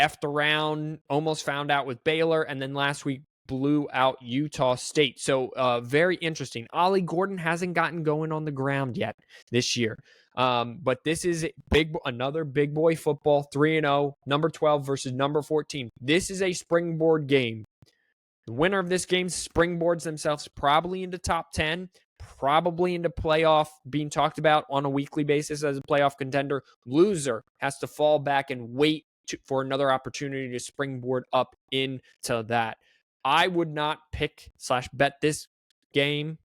effed around, almost found out with Baylor, and then last week blew out Utah State. So very interesting. Ollie Gordon hasn't gotten going on the ground yet this year. But this is another big boy football, 3-0, number 12 versus number 14. This is a springboard game. The winner of this game springboards themselves probably into top 10, probably into playoff, being talked about on a weekly basis as a playoff contender. Loser has to fall back and wait for another opportunity to springboard up into that. I would not pick / bet this game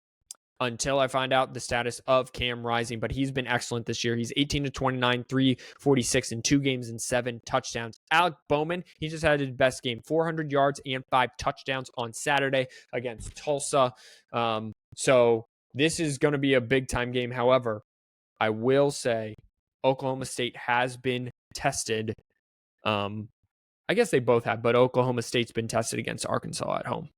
until I find out the status of Cam Rising, but he's been excellent this year. He's 18-29, 346 in 2 games and 7 touchdowns. Alec Bowman, he just had his best game, 400 yards and 5 touchdowns on Saturday against Tulsa. So this is going to be a big-time game. However, I will say Oklahoma State has been tested. I guess they both have, but Oklahoma State's been tested against Arkansas at home.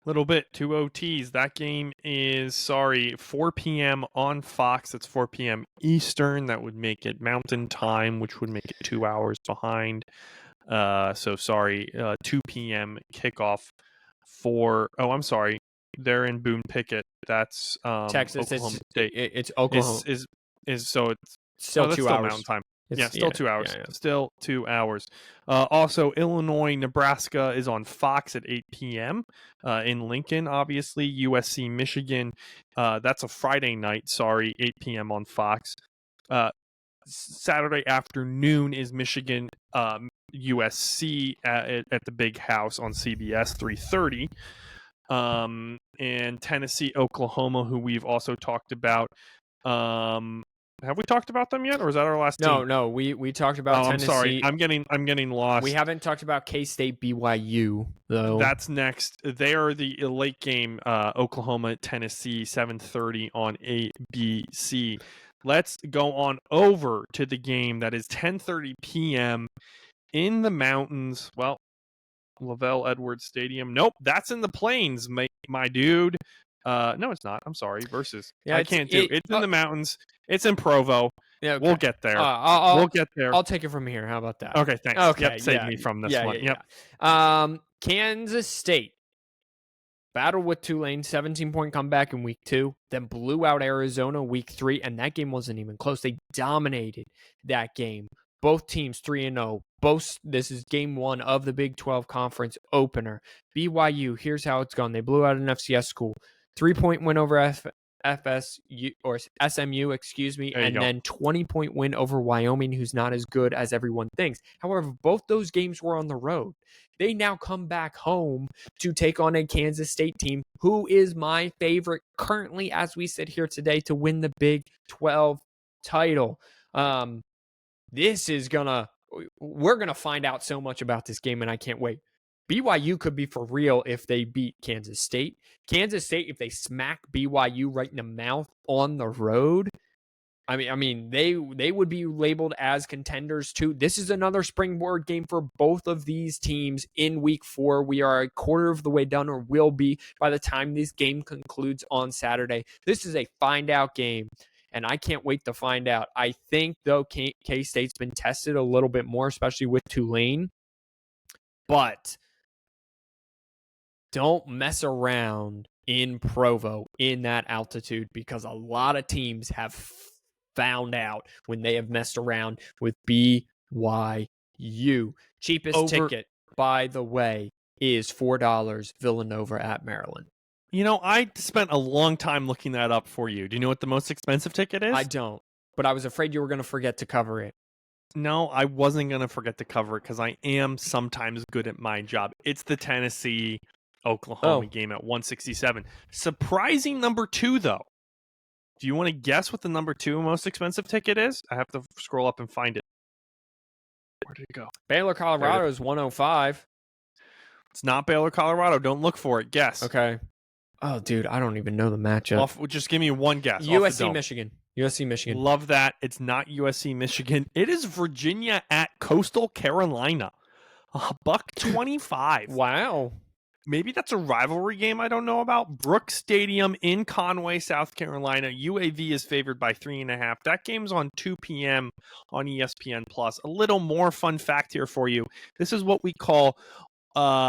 Little bit, 2 OTs. That game is, 4 p.m. on Fox. It's 4 p.m. Eastern. That would make it Mountain Time, which would make it 2 hours behind. 2 p.m. kickoff for, they're in Boone Pickett. That's Texas. Oklahoma State. It's Oklahoma. It's still 2 hours. Mountain Time. Still 2 hours. Yeah. Still 2 hours. Also, Illinois, Nebraska is on Fox at 8 p.m. In Lincoln, obviously. USC, Michigan. That's a Friday night. 8 p.m. on Fox. Saturday afternoon is Michigan, USC at the Big House on CBS, 3:30. And Tennessee, Oklahoma, who we've also talked about. Have we talked about them yet, or is that our last team? No, we talked about Tennessee. I'm sorry. I'm getting lost. We haven't talked about K-State BYU, though. That's next. They are the late game, Oklahoma, Tennessee, 7:30 on ABC. let's go on over to the game that is 10:30 p.m. in the mountains. Well, Lavelle Edwards Stadium. Nope, that's in the plains, my dude. No, it's not. I'm sorry. Versus. Yeah, I can't do it. It's in the mountains. It's in Provo. Yeah, okay. We'll get there. We'll get there. I'll take it from here. How about that? Okay, thanks. Okay, Yep, save me from this one. Yep. Kansas State battled with Tulane, 17-point comeback in week 2, then blew out Arizona week 3, and that game wasn't even close. They dominated that game. Both teams 3-0. This is game 1 of the Big 12 conference opener. BYU, here's how it's gone. They blew out an FCS school. 3-point win over SMU, excuse me, and then 20-point win over Wyoming, who's not as good as everyone thinks. However, both those games were on the road. They now come back home to take on a Kansas State team who is my favorite currently as we sit here today to win the Big 12 title. We're gonna find out so much about this game, and I can't wait. BYU could be for real if they beat Kansas State. Kansas State, if they smack BYU right in the mouth on the road, I mean, they would be labeled as contenders too. This is another springboard game for both of these teams in week 4. We are a quarter of the way done, or will be by the time this game concludes on Saturday. This is a find out game, and I can't wait to find out. I think, though, K-State's been tested a little bit more, especially with Tulane. But don't mess around in Provo in that altitude, because a lot of teams have found out when they have messed around with BYU. Cheapest ticket, by the way, is $4, Villanova at Maryland. You know, I spent a long time looking that up for you. Do you know what the most expensive ticket is? I don't, but I was afraid you were going to forget to cover it. No, I wasn't going to forget to cover it because I am sometimes good at my job. It's the Tennessee-Oklahoma game at 167. Surprising number 2, though. Do you want to guess what the number 2 most expensive ticket is? I have to scroll up and find it. Where did it go? Baylor, Colorado is 105. It's not Baylor, Colorado. Don't look for it. Guess. Okay. Oh, dude, I don't even know the matchup. Just give me one guess. USC, Michigan. USC, Michigan. Love that. It's not USC, Michigan. It is Virginia at Coastal Carolina. $1.25. Wow. Maybe that's a rivalry game I don't know about. Brooks Stadium in Conway, South Carolina. UAV is favored by 3.5. That game's on 2 p.m. on ESPN+. A little more fun fact here for you. This is what we call... Sorry,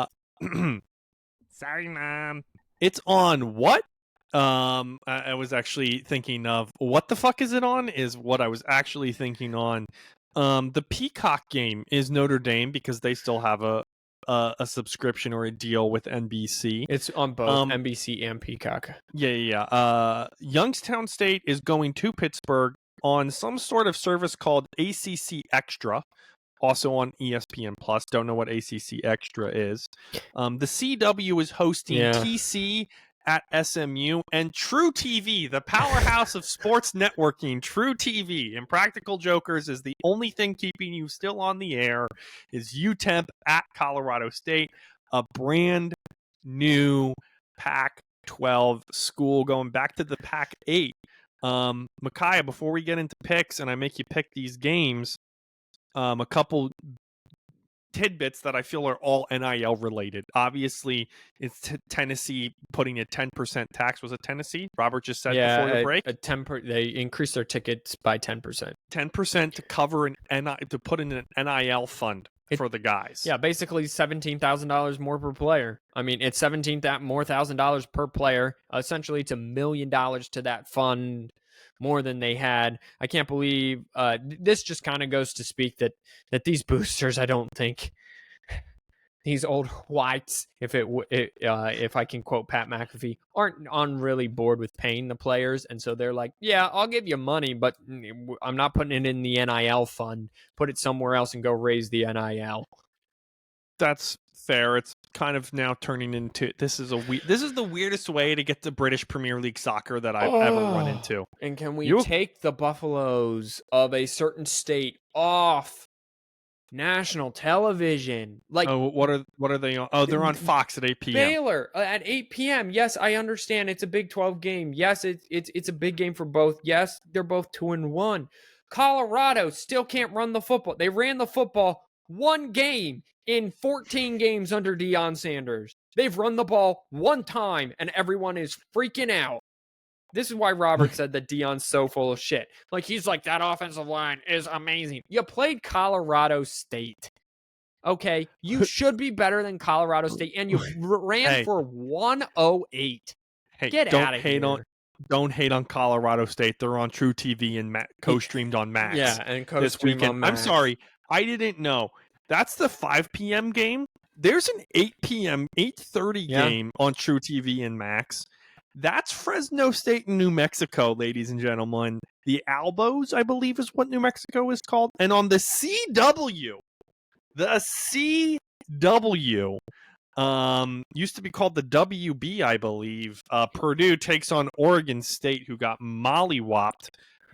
Mom. It's on what? I was actually thinking of what the fuck is it on is what I was actually thinking on. The Peacock game is Notre Dame because they still have a subscription or a deal with NBC. It's on both NBC and Peacock. Yeah. Youngstown State is going to Pittsburgh on some sort of service called ACC Extra, also on ESPN+. Don't know what ACC Extra is. The CW is hosting TC at SMU, and True TV, the powerhouse of sports networking, True TV, and Practical Jokers is the only thing keeping you still on the air, is UTEP at Colorado State, a brand new Pac-12 school going back to the Pac-8. Micaiah, before we get into picks and I make you pick these games, a couple tidbits that I feel are all NIL related. Obviously, it's Tennessee putting a 10% tax. Was it Tennessee? Robert just said before the break. They increased their tickets by 10%. 10% to cover to put in an NIL fund for the guys. Yeah, basically $17,000 more per player. I mean, it's $17,000 per player. Essentially, it's $1 million to that fund, more than they had. I can't believe this just kind of goes to speak that these boosters, I don't think these old whites, if I can quote Pat McAfee, aren't on really board with paying the players, and so they're like, yeah, I'll give you money, but I'm not putting it in the NIL fund. Put it somewhere else and go raise the NIL. That's fair. It's kind of now turning into this is the weirdest way to get to British Premier League soccer that I've ever run into. And can we take the Buffaloes of a certain state off national television. Like, Oh, what are they on? Oh, they're on Fox at 8 p.m. Baylor at 8 p.m. Yes, I understand it's a Big 12 game. Yes, it's a big game for both. Yes, they're both 2-1. Colorado still can't run the football. They ran the football one game in 14 games under Deion Sanders. They've run the ball one time, and everyone is freaking out. This is why Robert said that Deion's so full of shit. Like, he's like, that offensive line is amazing. You played Colorado State. Okay, you should be better than Colorado State, and you ran for 108. Hey, Get out of here. Don't hate on Colorado State. They're on True TV and co-streamed on Max. Yeah, and this co-streamed weekend. on Max. I'm sorry, I didn't know. That's the 5 p.m. game. There's an 8 p.m., 8:30 game on True TV and Max. That's Fresno State and New Mexico, ladies and gentlemen. The Albos, I believe, is what New Mexico is called. And on the CW, used to be called the WB, I believe. Purdue takes on Oregon State, who got mollywopped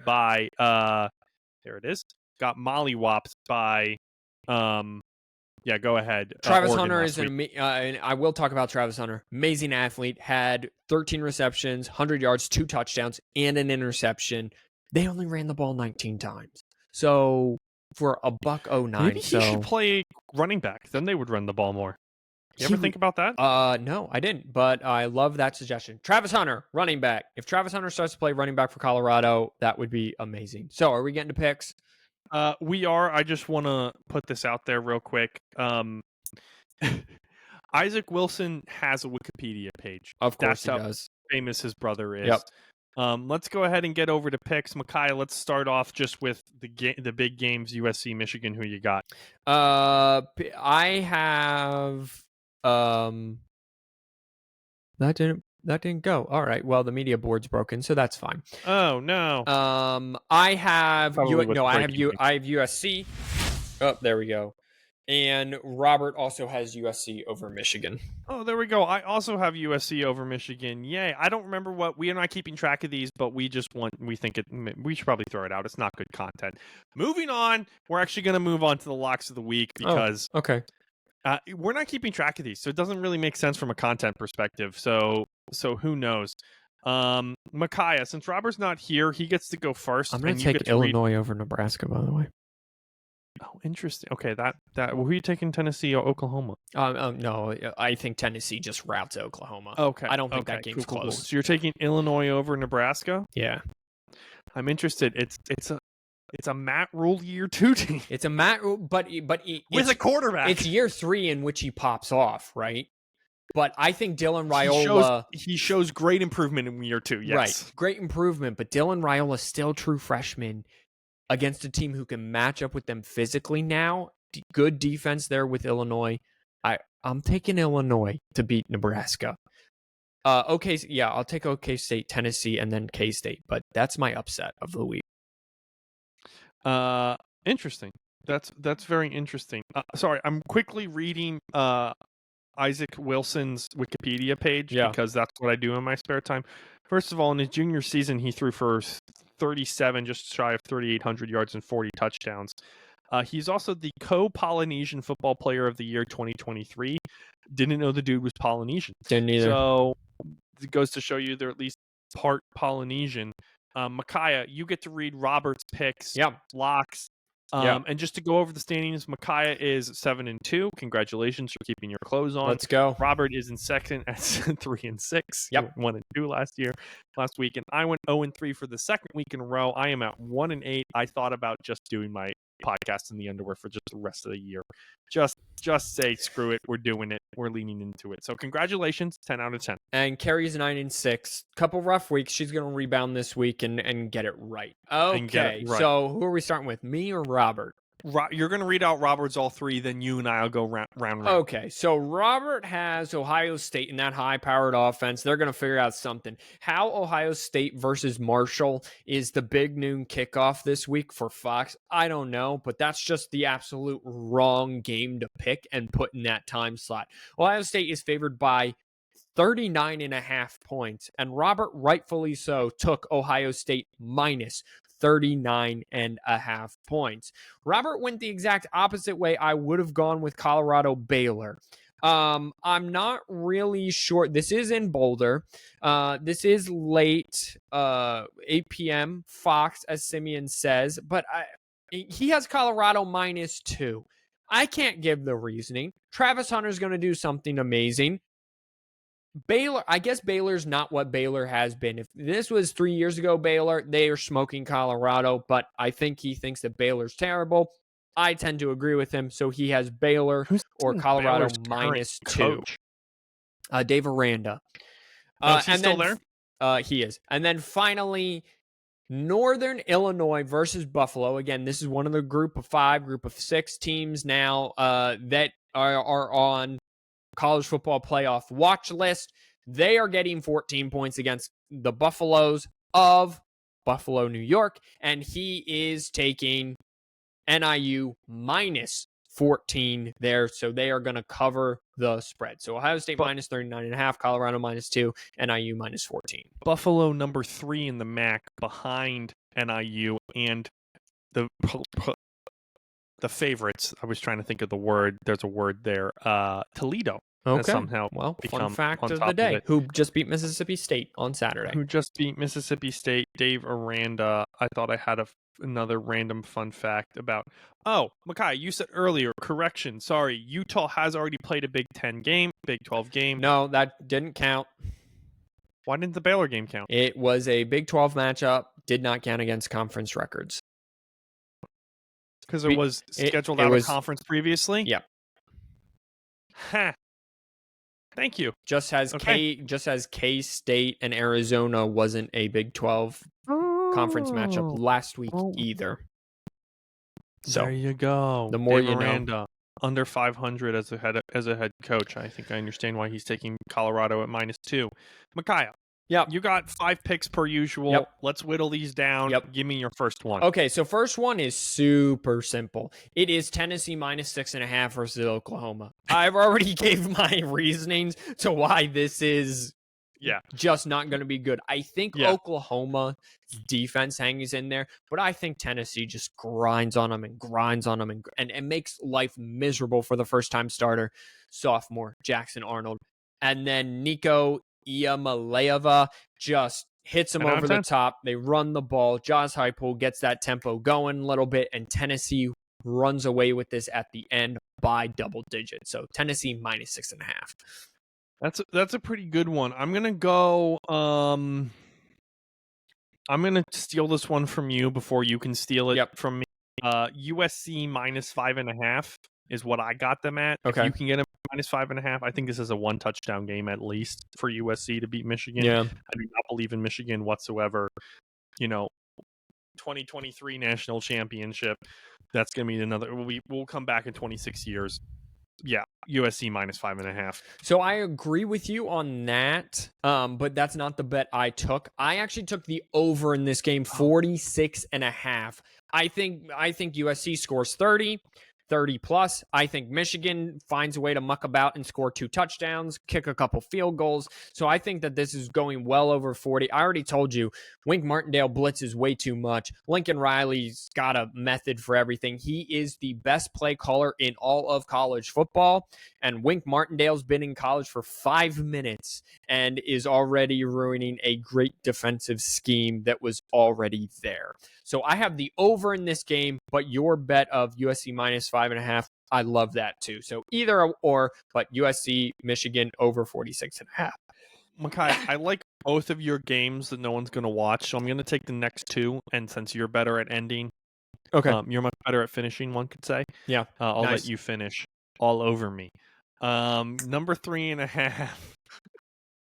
by there it is. Got mollywopped by yeah, go ahead. Travis Oregon Hunter is and I will talk about Travis Hunter. Amazing athlete, had 13 receptions, 100 yards, 2 touchdowns, and an interception. They only ran the ball 19 times. So for a $109, maybe he should play running back. Then they would run the ball more. You ever think about that? No, I didn't, but I love that suggestion. Travis Hunter, running back. If Travis Hunter starts to play running back for Colorado, that would be amazing. So are we getting to picks? We are. I just want to put this out there real quick. Isaac Wilson has a Wikipedia page. Of course That's he how does. famous his brother is. Yep. Let's go ahead and get over to picks. Micaiah, let's start off just with the big games, USC, Michigan. Who you got? I have that didn't go. All right. Well, the media board's broken, so that's fine. Oh no. I have I have breaking USC. Oh, there we go. And Robert also has USC over Michigan. Oh, there we go. I also have USC over Michigan. Yay. I don't remember we are not keeping track of these, but we should probably throw it out. It's not good content. Moving on, we're actually going to move on to the locks of the week because okay. We're not keeping track of these, so it doesn't really make sense from a content perspective. So who knows? Micaiah, since Robert's not here, he gets to go first. I'm going to take Illinois over Nebraska, by the way. Oh, interesting. Okay, who are you taking, Tennessee or Oklahoma? No, I think Tennessee just routes Oklahoma. Okay, I don't think that game's close. Cool. So you're taking Illinois over Nebraska? Yeah, I'm interested. It's a Matt Rule year 2 team. It's a Matt Rule, but with a quarterback. It's year 3 in which he pops off, right? But I think Dylan Raiola he shows great improvement in year 2. Yes, right, great improvement. But Dylan Raiola still true freshman against a team who can match up with them physically now. Good defense there with Illinois. I'm taking Illinois to beat Nebraska. Okay, yeah, I'll take OK State, Tennessee, and then K-State. But that's my upset of the week. Interesting. That's very interesting. Sorry, I'm quickly reading Isaac Wilson's Wikipedia page because that's what I do in my spare time. First of all, in his junior season, he threw for 37, just shy of 3,800 yards and 40 touchdowns. He's also the co-Polynesian Football Player of the Year 2023. Didn't know the dude was Polynesian. Didn't either. So it goes to show you they're at least part Polynesian. Micaiah, you get to read Robert's picks, locks. And just to go over the standings, Micaiah is 7-2. Congratulations for keeping your clothes on. Let's go. Robert is in second at 3-6. Yep. 1-2 last week, and I went 0-3 for the second week in a row. I am at 1-8. I thought about just doing my podcast in the underwear for just the rest of the year. Just say screw it. We're doing it. We're leaning into it. So congratulations, 10 out of 10. And Carrie's 9-6. Couple rough weeks. She's going to rebound this week and get it right. Okay. So who are we starting with? Me or Robert? You're going to read out Robert's all 3, then you and I will go round. Okay, so Robert has Ohio State in that high-powered offense. They're going to figure out something. How Ohio State versus Marshall is the big noon kickoff this week for Fox, I don't know, but that's just the absolute wrong game to pick and put in that time slot. Ohio State is favored by 39.5 points, and Robert, rightfully so, took Ohio State minus 39.5 points. Robert went the exact opposite way. I would have gone with Colorado Baylor. I'm not really sure. This is in Boulder. This is late, 8 p.m. Fox, as Simeon says, but he has Colorado -2. I can't give the reasoning. Travis Hunter's going to do something amazing. Baylor, I guess Baylor's not what Baylor has been. If this was 3 years ago, Baylor, they are smoking Colorado, but I think he thinks that Baylor's terrible. I tend to agree with him, so he has Baylor or Colorado Baylor's -2. coach? Dave Aranda. Is he still there? He is. And then finally, Northern Illinois versus Buffalo. Again, this is one of the group of 5, group of 6 teams now that are on college football playoff watch list. They are getting 14 points against the Buffaloes of Buffalo, New York, and he is taking NIU -14 there, so they are going to cover the spread. So Ohio State -39.5, Colorado -2, NIU -14. Buffalo number 3 in the MAC behind NIU and the favorites. I was trying to think of the word. There's a word there. Toledo. Okay. Somehow well, fun fact of the day. Who just beat Mississippi State on Saturday. Who just beat Mississippi State. Dave Aranda. I thought I had another random fun fact about... Oh, Makai, you said earlier, correction, sorry, Utah has already played a Big 10 game, Big 12 game. No, that didn't count. Why didn't the Baylor game count? It was a Big 12 matchup, did not count against conference records. Because it was scheduled out of conference previously? Yep. Huh. Thank you. Just as K-State and Arizona wasn't a Big 12 conference matchup last week either. So there you go. The more Dave you Aranda, know. Under 500 as a head coach. I think I understand why he's taking Colorado at -2. Micaiah. Yep. You got 5 picks per usual. Yep. Let's whittle these down. Yep. Give me your first one. Okay, so first one is super simple. It is Tennessee -6.5 versus Oklahoma. I've already gave my reasonings to why this is just not going to be good. I think Oklahoma's defense hangs in there, but I think Tennessee just grinds on them and makes life miserable for the first-time starter, sophomore Jackson Arnold. And then Nico Iamaleava just hits him over the top. They run the ball. Jaws Heupel gets that tempo going a little bit, and Tennessee runs away with this at the end by double digits. So Tennessee -6.5. That's a pretty good one. I'm gonna go. I'm gonna steal this one from you before you can steal it from me. USC -5.5 is what I got them at. Okay. If you can get them -5.5, I think this is a 1 touchdown game at least for USC to beat Michigan. Yeah. I do not believe in Michigan whatsoever. 2023 national championship. That's gonna be another. We'll come back in 26 years. Yeah, USC -5.5. So I agree with you on that, but that's not the bet I took. I actually took the over in this game, 46.5. I think USC scores 30 plus. I think Michigan finds a way to muck about and score 2 touchdowns, kick a couple field goals. So I think that this is going well over 40. I already told you, Wink Martindale blitzes way too much. Lincoln Riley's got a method for everything. He is the best play caller in all of college football. And Wink Martindale's been in college for 5 minutes and is already ruining a great defensive scheme that was already there. So I have the over in this game, but your bet of USC -5.5, I love that too. So either or, but USC, Michigan over 46.5. Makai, I like both of your games that no one's going to watch, so I'm going to take the next 2. And since you're better at ending, you're much better at finishing, one could say. Yeah, I'll let you finish all over me. Number 3.5.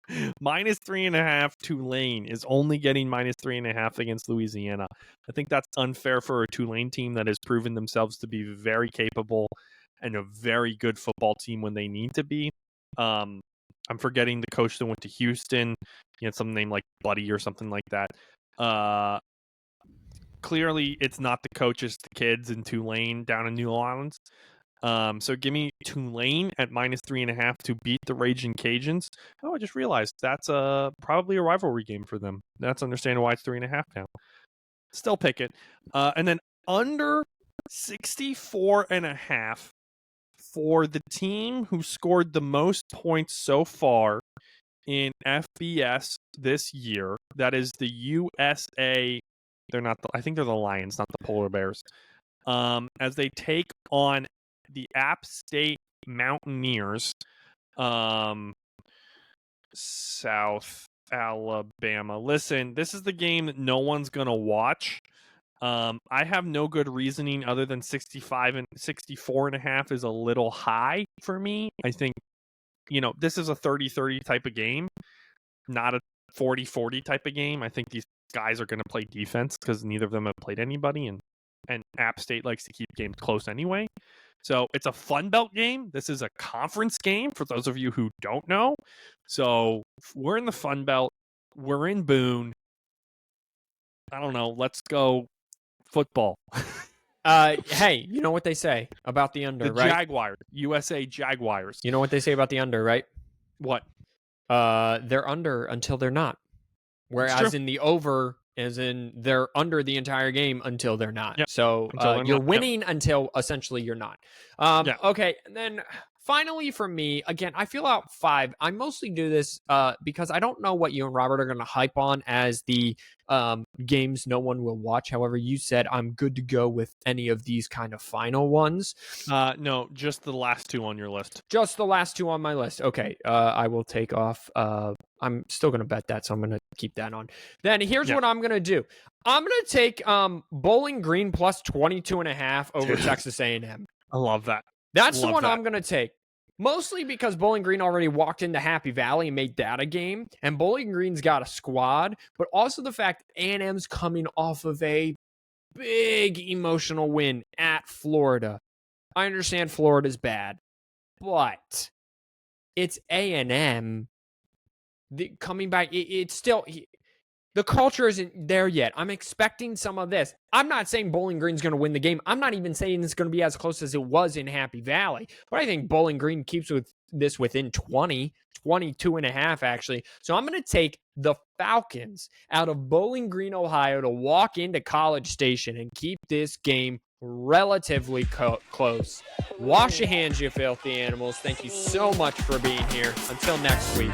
-3.5. Tulane is only getting -3.5 against Louisiana. I think that's unfair for a Tulane team that has proven themselves to be very capable and a very good football team when they need to be. I'm forgetting the coach that went to Houston. He had some name like Buddy or something like that. Clearly, it's not the coach, it's the kids in Tulane down in New Orleans. So give me Tulane at -3.5 to beat the Raging Cajuns. Oh, I just realized that's probably a rivalry game for them. That's understandable why it's 3.5 now. Still pick it. And then under 64.5 for the team who scored the most points so far in FBS this year. That is the USA. They're not. I think they're the Lions, not the Polar Bears. As they take on the App State Mountaineers, South Alabama. Listen, this is the game that no one's gonna watch. I have no good reasoning other than 65 and 64.5 is a little high for me. I think, this is a 30-30 type of game, not a 40-40 type of game. I think these guys are going to play defense because neither of them have played anybody, and App State likes to keep games close anyway. So it's a Fun Belt game. This is a conference game for those of you who don't know. So we're in the Fun Belt. We're in Boone. I don't know. Let's go football. Hey, you know what they say about the under, right? Jaguars, USA Jaguars. You know what they say about the under, right? What? They're under until they're not. Whereas in the over, as in they're under the entire game until they're not. Yep. So you're winning until essentially you're not. Okay, and then finally for me, again, I feel out 5. I mostly do this because I don't know what you and Robert are going to hype on as the games no one will watch. However, you said I'm good to go with any of these kind of final ones. No, just the last 2 on your list. Just the last 2 on my list. Okay, I will take off. I'm still going to bet that, so I'm going to keep that on. Then here's what I'm going to do. I'm going to take Bowling Green plus 22.5 over Texas A&M. I love that. That's the one I'm going to take. Mostly because Bowling Green already walked into Happy Valley and made that a game, and Bowling Green's got a squad, but also the fact A&M's coming off of a big emotional win at Florida. I understand Florida's bad, but it's A&M coming back. It's still... The culture isn't there yet. I'm expecting some of this. I'm not saying Bowling Green's going to win the game. I'm not even saying it's going to be as close as it was in Happy Valley. But I think Bowling Green keeps this within 22.5 actually. So I'm going to take the Falcons out of Bowling Green, Ohio to walk into College Station and keep this game relatively close. Wash your hands, you filthy animals. Thank you so much for being here. Until next week.